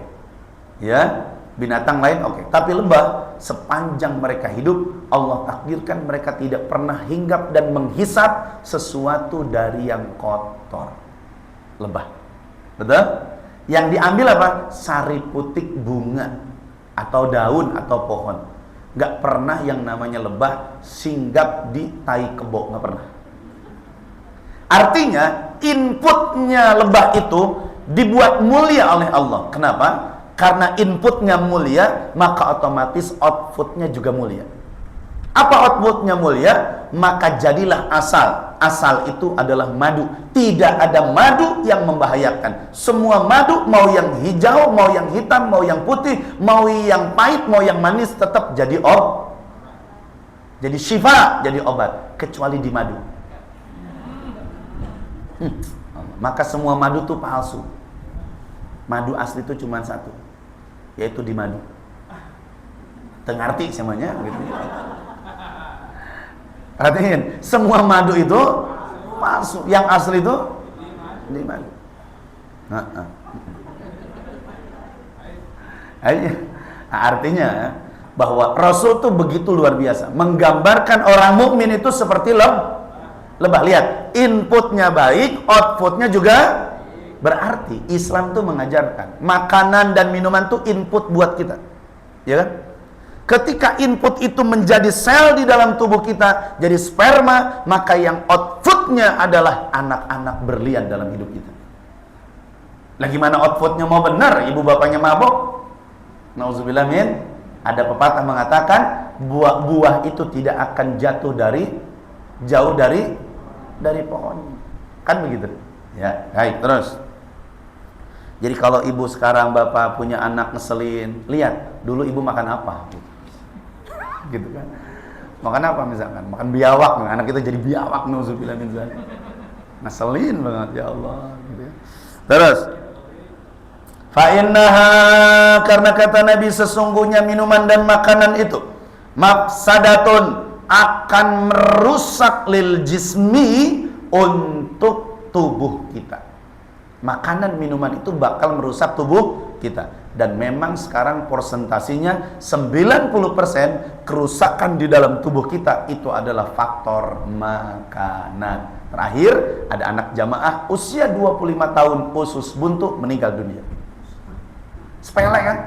Ya, binatang lain oke. Tapi lebah, sepanjang mereka hidup, Allah takdirkan mereka tidak pernah hinggap dan menghisap sesuatu dari yang kotor. Lebah. Betul? Yang diambil apa? Sari putik bunga atau daun atau pohon. Nggak pernah yang namanya lebah singgap di tai kebo, nggak pernah. Artinya inputnya lebah itu dibuat mulia oleh Allah. Kenapa? Karena inputnya mulia, maka otomatis outputnya juga mulia. Apa outputnya mulia? Maka jadilah asal. Asal itu adalah madu. Tidak ada madu yang membahayakan. Semua madu, mau yang hijau, mau yang hitam, mau yang putih, mau yang pahit, mau yang manis, tetap jadi jadi syifa, jadi obat. Kecuali di madu. Maka semua madu itu palsu. Madu asli itu cuma satu, yaitu di madu. Tengarti semuanya gitu. Perhatiin, semua madu itu palsu, yang asli itu di madu. Artinya bahwa Rasul tuh begitu luar biasa, menggambarkan orang mukmin itu seperti lebah. Lihat, inputnya baik, outputnya juga. Berarti Islam tuh mengajarkan makanan dan minuman tuh input buat kita, ya kan? Ketika input itu menjadi sel di dalam tubuh kita, jadi sperma, maka yang outputnya adalah anak-anak berlian dalam hidup kita. Lah gimana outputnya mau benar, ibu bapaknya mabok? Nauzubillah min. Ada pepatah mengatakan buah itu tidak akan jatuh jauh dari pohon. Kan begitu? Ya, baik, terus. Jadi kalau ibu sekarang bapak punya anak ngeselin, lihat dulu ibu makan apa, gitu kan? Makan apa misalkan? Makan biawak, anak kita jadi biawak, nauzubillah min dzalik. Ngeselin banget ya Allah, gitu ya. Terus, fa innaha, karena kata Nabi sesungguhnya minuman dan makanan itu mafsadatun, akan merusak lil jismi, untuk tubuh kita. Makanan minuman itu bakal merusak tubuh kita. Dan memang sekarang persentasinya 90% kerusakan di dalam tubuh kita itu adalah faktor makanan. Terakhir, ada anak jamaah usia 25 tahun usus buntu meninggal dunia. Sepele kan?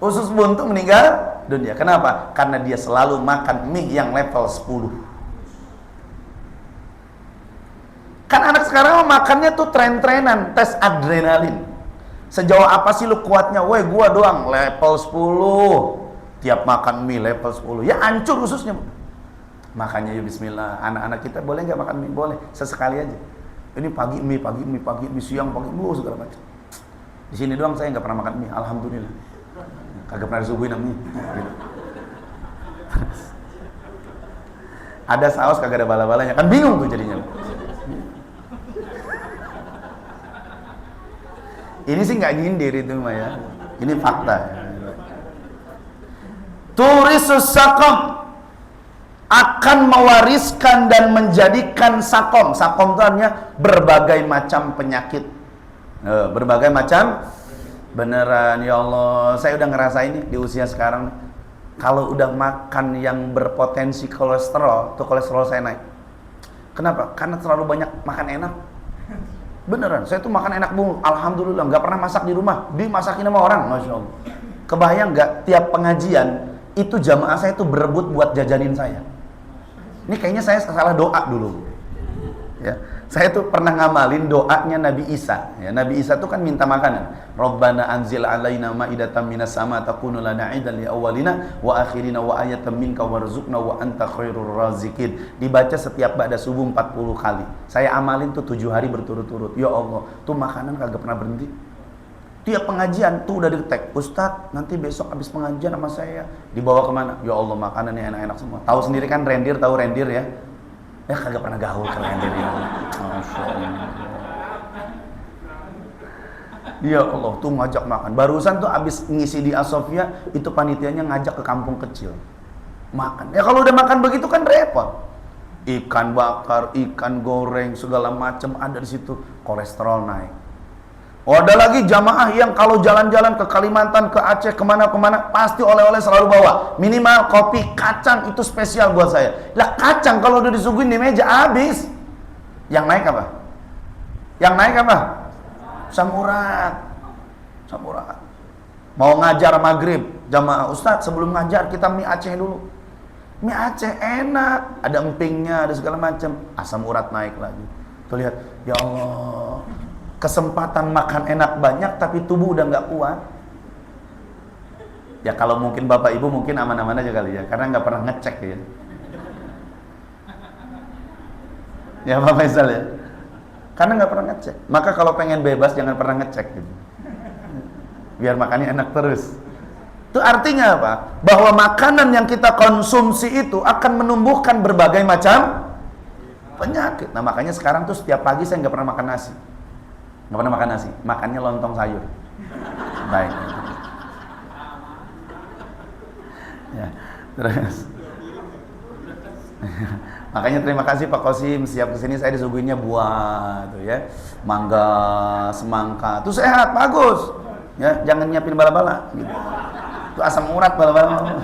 Usus buntu meninggal dunia. Kenapa? Karena dia selalu makan mie yang level 10. Kan anak sekarang makannya tuh tren-trenan, tes adrenalin. Sejauh apa sih lu kuatnya? Woi, gua doang level 10. Tiap makan mie level 10. Ya hancur ususnya. Makanya ya bismillah, anak-anak kita boleh nggak makan mie? Boleh, sesekali aja. Ini pagi mie, siang pagi mie, segala macam. Di sini doang saya nggak pernah makan mie, alhamdulillah. Kagak pernah disuguhin namanya. Gitu. Ada saus kagak ada bala-balanya, kan bingung tuh jadinya. Ini sih nggak nyindir itu mah ya. Ini fakta. Turisus saqam, akan mewariskan dan menjadikan sakom. Sakom itu artinya berbagai macam penyakit. Berbagai macam. Beneran ya Allah, saya udah ngerasain di usia sekarang, kalau udah makan yang berpotensi kolesterol, tuh kolesterol saya naik. Kenapa? Karena terlalu banyak makan enak. Beneran, saya tuh makan enak mulu. Alhamdulillah, nggak pernah masak di rumah, dimasakin sama orang, masya Allah. Kebayang nggak tiap pengajian itu jamaah saya tuh berebut buat jajanin saya. Ini kayaknya saya salah doa dulu. Ya, saya tuh pernah ngamalin doanya Nabi Isa. Ya, Nabi Isa tuh kan minta makanan. Rabbana anzil alaina ma'idatan minas sama takunu lana 'idan li awwalina wa akhirina wa ayatan minka warzuqna wa anta khairur raziqin. Dibaca setiap ba'da subuh 40 kali. Saya amalin tuh 7 hari berturut-turut. Ya Allah, tuh makanan kagak pernah berhenti. Tiap pengajian tuh udah di-tag, Ustadz nanti besok habis pengajian sama saya dibawa kemana? Ya Allah, makanannya enak-enak semua. Tahu sendiri kan rendir, tahu rendir ya? Ya kagak pernah gaul ke rendir ya. Masya Allah. Ya Allah, tuh ngajak makan. Barusan tuh habis ngisi di Asofia, itu panitianya ngajak ke kampung kecil makan. Ya kalau udah makan begitu kan repot. Ikan bakar, ikan goreng, segala macam ada di situ, kolesterol naik. Oh, ada lagi jamaah yang kalau jalan-jalan ke Kalimantan, ke Aceh, kemana-kemana, pasti oleh-oleh selalu bawa. Minimal kopi kacang, itu spesial buat saya. Lah kacang kalau udah disuguhin di meja, habis. Yang naik apa? Yang naik apa? Samurat. Samurat. Mau ngajar maghrib, jamaah, Ustadz sebelum ngajar kita mie Aceh dulu. Mie Aceh enak, ada empingnya, ada segala macam. Asam urat naik lagi. Tuh lihat, ya Allah. Kesempatan makan enak banyak tapi tubuh udah nggak kuat. Ya kalau mungkin bapak ibu mungkin aman-aman aja kali ya, karena nggak pernah ngecek ya. Ya Pak Faisal ya, karena nggak pernah ngecek. Maka kalau pengen bebas jangan pernah ngecek gitu. Biar makannya enak terus. Itu artinya apa? Bahwa makanan yang kita konsumsi itu akan menumbuhkan berbagai macam penyakit. Nah makanya sekarang tuh setiap pagi saya nggak pernah makan nasi. Nggak pernah makan nasi, makannya lontong sayur. Baik. Ya, terus. Makanya terima kasih Pak Kosim, siap kesini saya disuguhinnya buah, tuh ya, mangga, semangka, tuh sehat, bagus. Ya, jangan nyiapin bala-bala. Gitu. Itu asam urat bala-bala.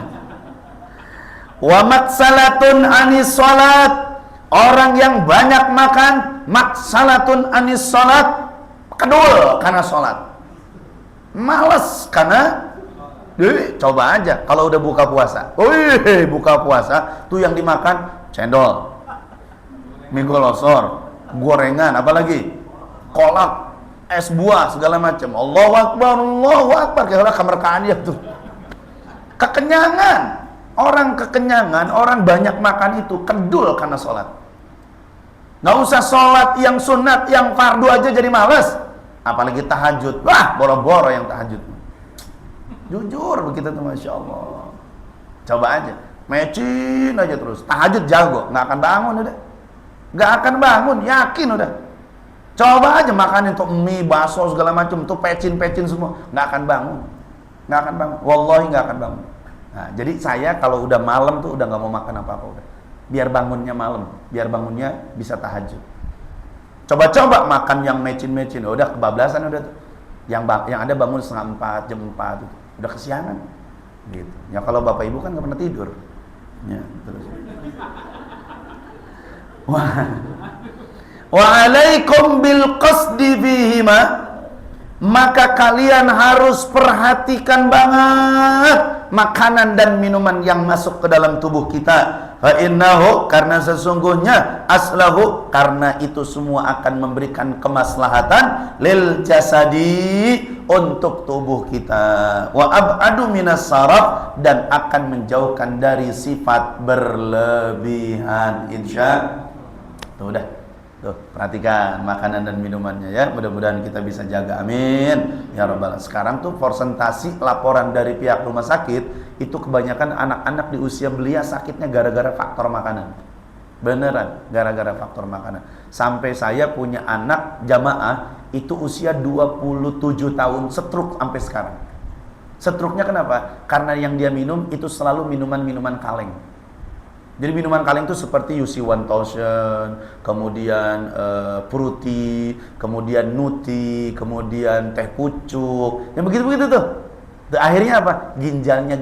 Wa maksalatun anis salat, orang yang banyak makan, maksalatun anis salat. Kedul karena sholat, males karena coba aja kalau udah buka puasa. Buka puasa tuh yang dimakan cendol, mie glosor, gorengan, apalagi kolak, es buah, segala macam. Allahu Akbar, kayak kamar dia tuh. Kekenyangan, orang banyak makan itu kedul karena sholat. Nggak usah sholat yang sunat, yang fardu aja jadi males. Apalagi tahajud. Wah, boro-boro yang tahajud. Jujur begitu tuh, Masya Allah. Coba aja. Mecin aja terus. Tahajud jago. Nggak akan bangun udah. Nggak akan bangun. Yakin udah. Coba aja makanin tuh mie, bakso, segala macam. Tuh pecin-pecin semua. Nggak akan bangun. Nggak akan bangun. Wallahi nggak akan bangun. Nah, jadi saya kalau udah malam tuh udah nggak mau makan apa-apa udah. Biar bangunnya malam, biar bangunnya bisa tahajud. Coba-coba makan yang mecin-mecin, udah kebablasan udah tuh. Yang ada bangun setengah 4, jam 4 itu. Udah kesiangan. Gitu. Ya kalau Bapak Ibu kan nggak pernah tidur. Ya, terus. Wa alaikum bil qasdi fihima, maka kalian harus perhatikan banget makanan dan minuman yang masuk ke dalam tubuh kita. Fa innahu, karena sesungguhnya, aslahu, karena itu semua akan memberikan kemaslahatan lil jasadi, untuk tubuh kita, wa ab'adu minas saraf, dan akan menjauhkan dari sifat berlebihan. Tuh udah. Tuh, perhatikan makanan dan minumannya ya. Mudah-mudahan kita bisa jaga. Amin. Ya Rabbal. Sekarang tuh persentasi laporan dari pihak rumah sakit itu kebanyakan anak-anak di usia belia sakitnya gara-gara faktor makanan. Beneran, gara-gara faktor makanan. Sampai saya punya anak jamaah itu usia 27 tahun stroke sampai sekarang. Stroke-nya kenapa? Karena yang dia minum itu selalu minuman-minuman kaleng. Jadi minuman kaleng itu seperti UC1000, kemudian fruity, kemudian nuti, kemudian teh pucuk, yang begitu-begitu tuh. Akhirnya apa? Ginjalnya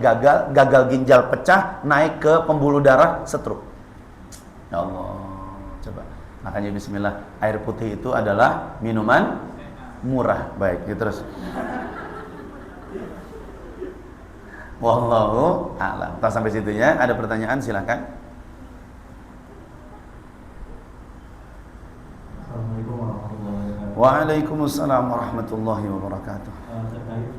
gagal ginjal pecah, naik ke pembuluh darah, stroke. Ya Allah, coba. Makanya bismillah, air putih itu adalah minuman murah. Baik, terus. Wallahu a'lam. Tahu sampai situnya? Ada pertanyaan, silakan. Assalamualaikum warahmatullahi wabarakatuh. Waalaikumsalam warahmatullahi wabarakatuh. Terkait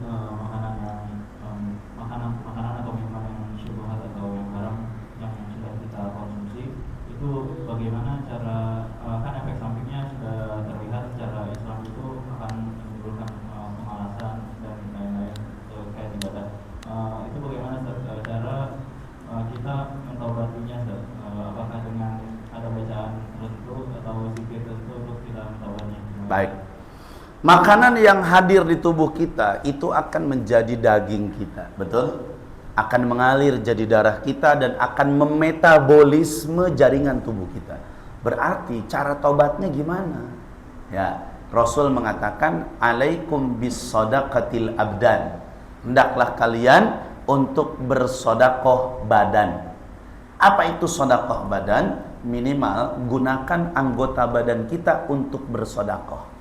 makanan atau minuman yang syubhat atau yang haram yang sudah kita konsumsi, itu bagaimana cara, kan efek sampingnya sudah terlihat secara Islam itu akan menimbulkan kemalasan dan lain-lain terkait ibadah. Itu bagaimana cara kita mentobatinya, apakah dengan ada bacaan tertentu atau zikir tertentu untuk kita mentaubatnya? Baik. Makanan yang hadir di tubuh kita itu akan menjadi daging kita, betul? Akan mengalir jadi darah kita dan akan memetabolisme jaringan tubuh kita. Berarti cara tobatnya gimana? Ya, Rasul mengatakan alaikum bis shadaqatil abdan. Hendaklah kalian untuk bersodakoh badan. Apa itu sodakoh badan? Minimal gunakan anggota badan kita untuk bersodakoh.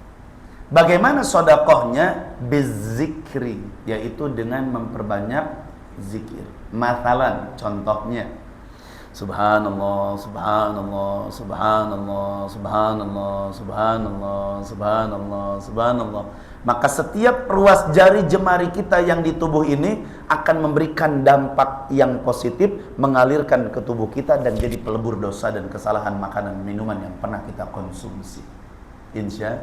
Bagaimana sodakohnya? Bizikri, yaitu dengan memperbanyak zikir. Mathalan, contohnya Subhanallah, Subhanallah, Subhanallah, Subhanallah, Subhanallah, Subhanallah, Subhanallah. Maka setiap ruas jari jemari kita yang di tubuh ini akan memberikan dampak yang positif, mengalirkan ke tubuh kita dan jadi pelebur dosa dan kesalahan makanan minuman yang pernah kita konsumsi. Insya.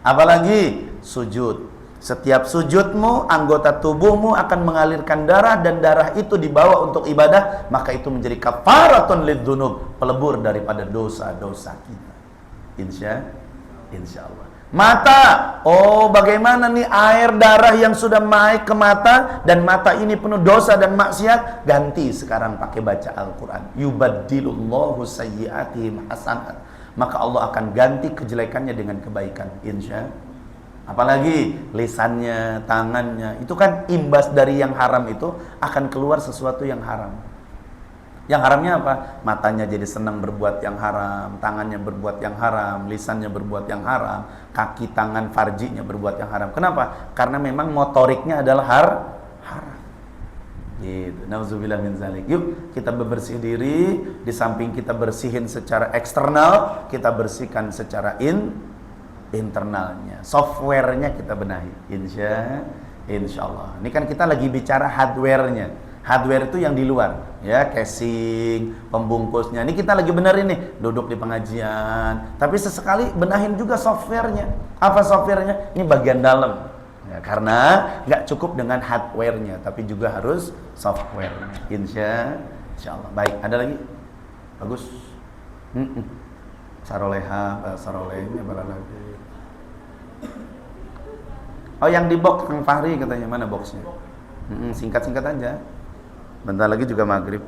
Apalagi sujud. Setiap sujudmu, anggota tubuhmu akan mengalirkan darah dan darah itu dibawa untuk ibadah, maka itu menjadi kafaratun lidzunub, pelebur daripada dosa-dosa kita. Insya Allah. Mata, oh bagaimana nih air darah yang sudah naik ke mata dan mata ini penuh dosa dan maksiat, ganti sekarang pakai baca Al-Quran. Yubaddilullahu sayyi'atihim hasanat. Maka Allah akan ganti kejelekannya dengan kebaikan. Insya. Apalagi lisannya, tangannya, itu kan imbas dari yang haram itu akan keluar sesuatu yang haram. Yang haramnya apa? Matanya jadi senang berbuat yang haram, tangannya berbuat yang haram, lisannya berbuat yang haram, kaki, tangan, farjinya berbuat yang haram. Kenapa? Karena memang motoriknya adalah haram. Gitu. Nauzubillah min zalik. Yuk kita bebersih diri. Di samping kita bersihin secara eksternal, kita bersihkan secara internalnya. Softwarenya kita benahi. Insya Allah. Ini kan kita lagi bicara hardwarenya. Hardware itu yang di luar, ya, casing, pembungkusnya. Ini kita lagi benerin nih, duduk di pengajian. Tapi sesekali benahin juga softwarenya. Apa softwarenya? Ini bagian dalam. Ya, karena nggak cukup dengan hardwarenya, tapi juga harus softwarenya. Insya Allah. Baik, ada lagi? Bagus. Sarolehah, sarolehnya apa lagi? Oh, yang di box Kang Fahri katanya, mana boxnya? Singkat-singkat aja. Bentar lagi juga maghrib.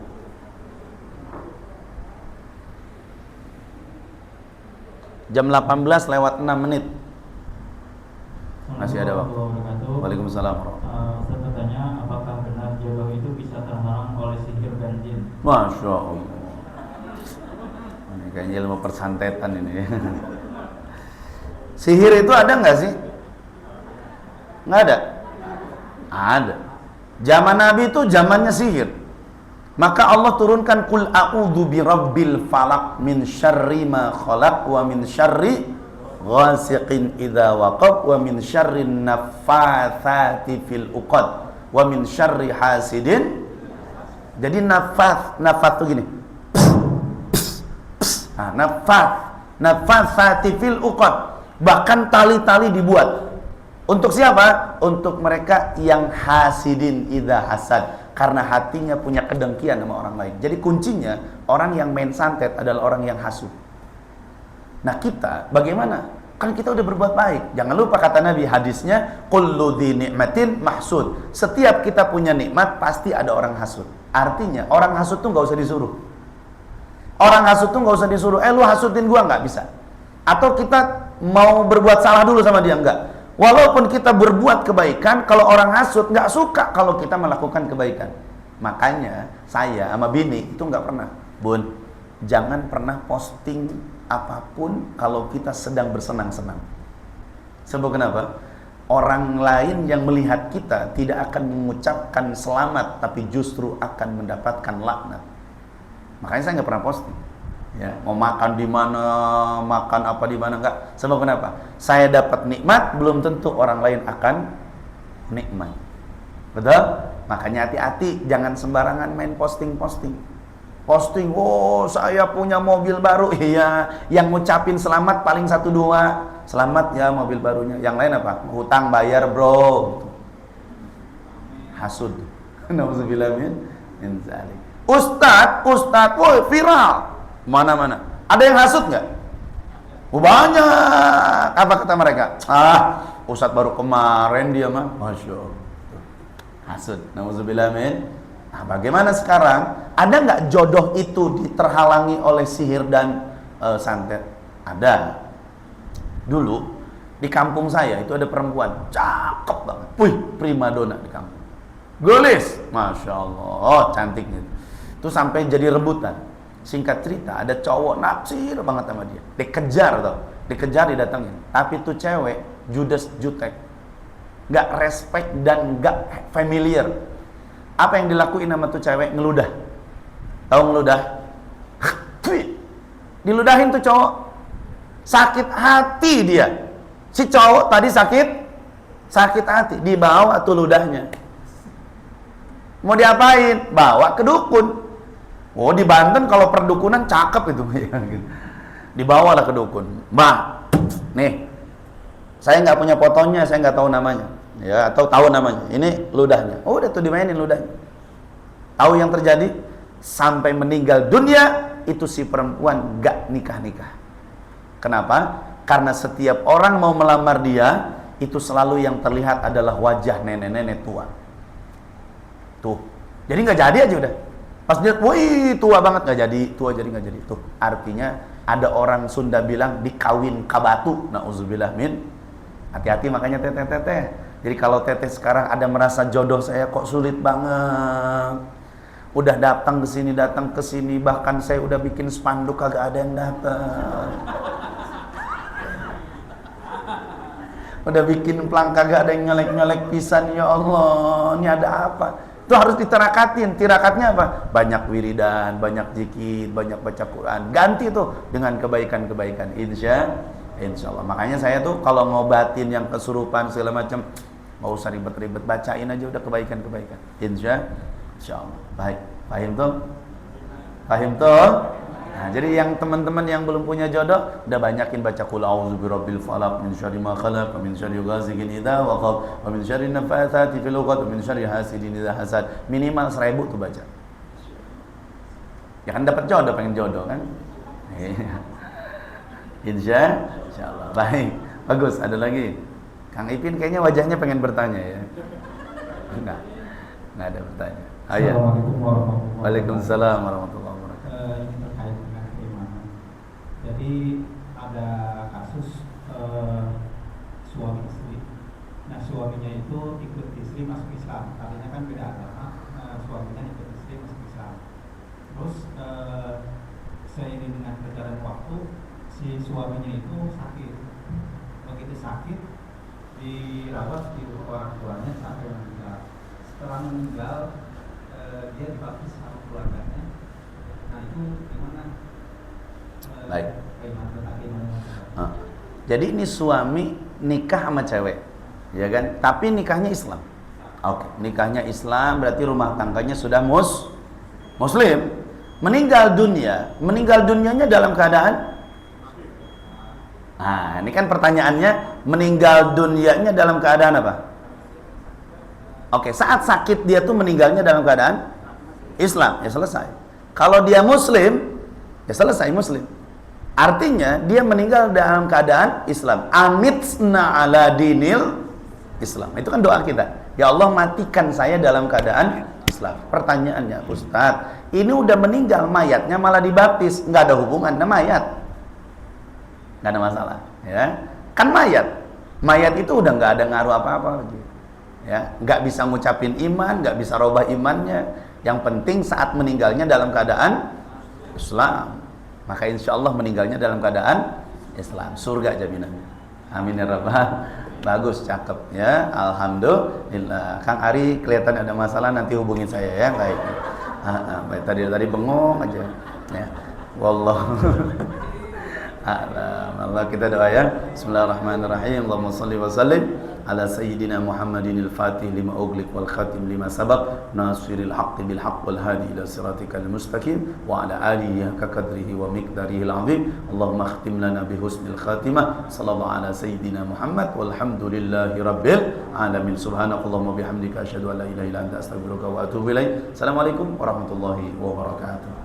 Jam 18 lewat 6 menit. Masih ada waktu. Waalaikumsalam. Saya bertanya, apakah benar jodoh itu bisa terhalang oleh sihir dan jin? Masya Allah. Ini kayaknya ilmu persantetan ini. Sihir itu ada nggak sih? Nggak ada. Ada. Zaman Nabi itu zamannya sihir. Maka Allah turunkan qul a'udzu birabbil falaq min syarri ma khalaq wa min syarri ghasiqin idza waqab wa min syarri naffatsati fil uqad wa min syarri hasidin. Jadi nafas itu gini. Naffatsati fil uqad. Bahkan tali-tali dibuat. Untuk siapa? Untuk mereka yang hasidin idza hasad, karena hatinya punya kedengkian sama orang lain. Jadi kuncinya orang yang main santet adalah orang yang hasud. Nah kita bagaimana? Kan kita udah berbuat baik. Jangan lupa kata Nabi hadisnya, kullu dzi ni'matin mahsud. Setiap kita punya nikmat pasti ada orang hasud. Artinya orang hasud tuh nggak usah disuruh. Orang hasut tuh nggak usah disuruh, lu hasutin gua, nggak bisa. Atau kita mau berbuat salah dulu sama dia, enggak. Walaupun kita berbuat kebaikan, kalau orang hasut nggak suka kalau kita melakukan kebaikan. Makanya saya sama bini itu nggak pernah, Bun, jangan pernah posting apapun kalau kita sedang bersenang-senang. Sebab kenapa? Orang lain yang melihat kita tidak akan mengucapkan selamat, tapi justru akan mendapatkan laknat. Makanya saya nggak pernah posting. Ya, mau makan di mana, makan apa di mana, enggak. Sebab kenapa? Saya dapat nikmat, belum tentu orang lain akan nikmat. Betul? Makanya hati-hati, jangan sembarangan main posting-posting. Posting, oh saya punya mobil baru. Iya, yang ngucapin selamat paling 1-2. Selamat ya mobil barunya. Yang lain apa? Hutang bayar, bro. Hasud. Nauzubillah min dzalik. Ustadz, woi viral. Mana-mana. Ada yang hasud nggak? Oh, banyak. Apa kata mereka? Ustadz baru kemarin dia mah, masya Allah. Hasud. Nauzubillah min. Nah, bagaimana sekarang? Ada nggak jodoh itu terhalangi oleh sihir dan santet? Ada. Dulu di kampung saya itu ada perempuan cakep banget. Wih, primadona di kampung. Gelis, masya Allah, cantik gitu. Itu sampai jadi rebutan. Singkat cerita, ada cowok naksir banget sama dia. Dikejar tau, dikejar didatengin. Tapi tuh cewek judes jutek, nggak respect dan nggak familiar. Apa yang dilakuin sama tuh cewek? Ngeludah. Tahu ngeludah? Diludahin tuh cowok. Sakit hati dia. Si cowok tadi sakit hati. Dibawa tuh ludahnya. Mau diapain? Bawa ke dukun. Oh, di Banten kalau perdukunan cakep itu. Dibawalah ke dukun. Mbak, nih, saya nggak punya fotonya, saya nggak tahu namanya, ya, atau tahu namanya. Ini ludahnya. Oh, udah tuh dimainin ludahnya. Tahu yang terjadi? Sampai meninggal dunia itu si perempuan nggak nikah. Kenapa? Karena setiap orang mau melamar dia, itu selalu yang terlihat adalah wajah nenek-nenek tua. Tuh, jadi nggak jadi aja udah. Pas dia, wih tua banget, nggak jadi, tua jadi nggak jadi. Tuh, artinya ada orang Sunda bilang dikawin kabatu. Nauzubillah min. Hati-hati makanya teteh. Jadi kalau teteh sekarang ada merasa jodoh saya kok sulit banget. Udah datang ke sini, bahkan saya udah bikin spanduk kagak ada yang datang. Udah bikin plang kagak ada yang nyelek pisan, ya Allah, ini ada apa? Itu harus ditirakatin. Tirakatnya apa? Banyak wiridan, banyak zikir, banyak baca Quran. Ganti tuh dengan kebaikan-kebaikan. Insya Allah. Makanya saya tuh kalau ngobatin yang kesurupan segala macam, nggak usah ribet-ribet, bacain aja udah kebaikan-kebaikan. Insya Allah. Baik. Paham tuh? Nah, jadi yang teman-teman yang belum punya jodoh, udah banyakin baca qul a'udzu birabbil falaq min syarri ma khalaq wa min syarri ghasiqin idza waqab wa min syarri nafatsati fil 'uqad wa min syarri hasidin idza hasad. Minimal 1000 tuh baca. Ya kan dapat jodoh, pengen jodoh kan? Insya Allah. Baik. Bagus, ada lagi. Kang Ipin kayaknya wajahnya pengen bertanya ya. Enggak ada bertanya. Assalamualaikum warahmatullahi wabarakatuh. Waalaikumsalam warahmatullahi wabarakatuh. Ini terkait dengan keimanan. Jadi ada kasus suami istri. Nah, suaminya itu ikut istri masuk Islam. Artinya kan beda agama. Suaminya ikut istri masuk Islam. Terus seiring dengan berjalan waktu, si suaminya itu sakit. Begitu sakit, dirawat di orang tuanya sampai meninggal. Setelah meninggal, dia dibaptis sama keluarganya. Nah, itu gimana? Baik. Bagaimana? Jadi ini suami nikah sama cewek, ya kan? Tapi nikahnya Islam. Oke, nikahnya Islam berarti rumah tangganya sudah Muslim. Meninggal dunianya dalam keadaan. Nah, ini kan pertanyaannya, meninggal dunianya dalam keadaan apa? Oke, saat sakit dia tuh meninggalnya dalam keadaan Islam, ya selesai. Kalau dia Muslim, ya selesai Muslim. Artinya dia meninggal dalam keadaan Islam. Amitsna ala dinil Islam. Itu kan doa kita. Ya Allah, matikan saya dalam keadaan Islam. Islam. Pertanyaannya, Ustadz, ini udah meninggal, mayatnya malah dibaptis, nggak ada hubungan sama mayat, nggak ada masalah, ya kan mayat itu udah nggak ada ngaruh apa-apa lagi, ya nggak bisa ngucapin iman, nggak bisa robah imannya. Yang penting saat meninggalnya dalam keadaan Islam, maka insya Allah meninggalnya dalam keadaan Islam, surga jaminannya. Amin ya rabbal. Bagus, cakep ya, alhamdulillah. Kang Ari kelihatan ada masalah, nanti hubungin saya ya. Baik. Baik, tadi bengong aja ya. Wallahu a'lam. Allah, kita doa ya. Bismillahirrahmanirrahim. Allahumma shalli wa sallim ala sayyidina Muhammadin al-Fatih lima ughliq wal khatim lima sabaq nasiril haqqi bil haqq wal hadi ila siratikal mustaqim wa ala alihi ka qadrihi wa miqdarihi al-azim. Allahumma khtim lana bi husnil khatimah. Sallallahu ala sayyidina Muhammad walhamdulillahi rabbil alamin. Subhanakallahumma bihamdika asyhadu an la ilaha illa anta astaghfiruka wa atubu ilaik. Assalamualaikum warahmatullahi wabarakatuh.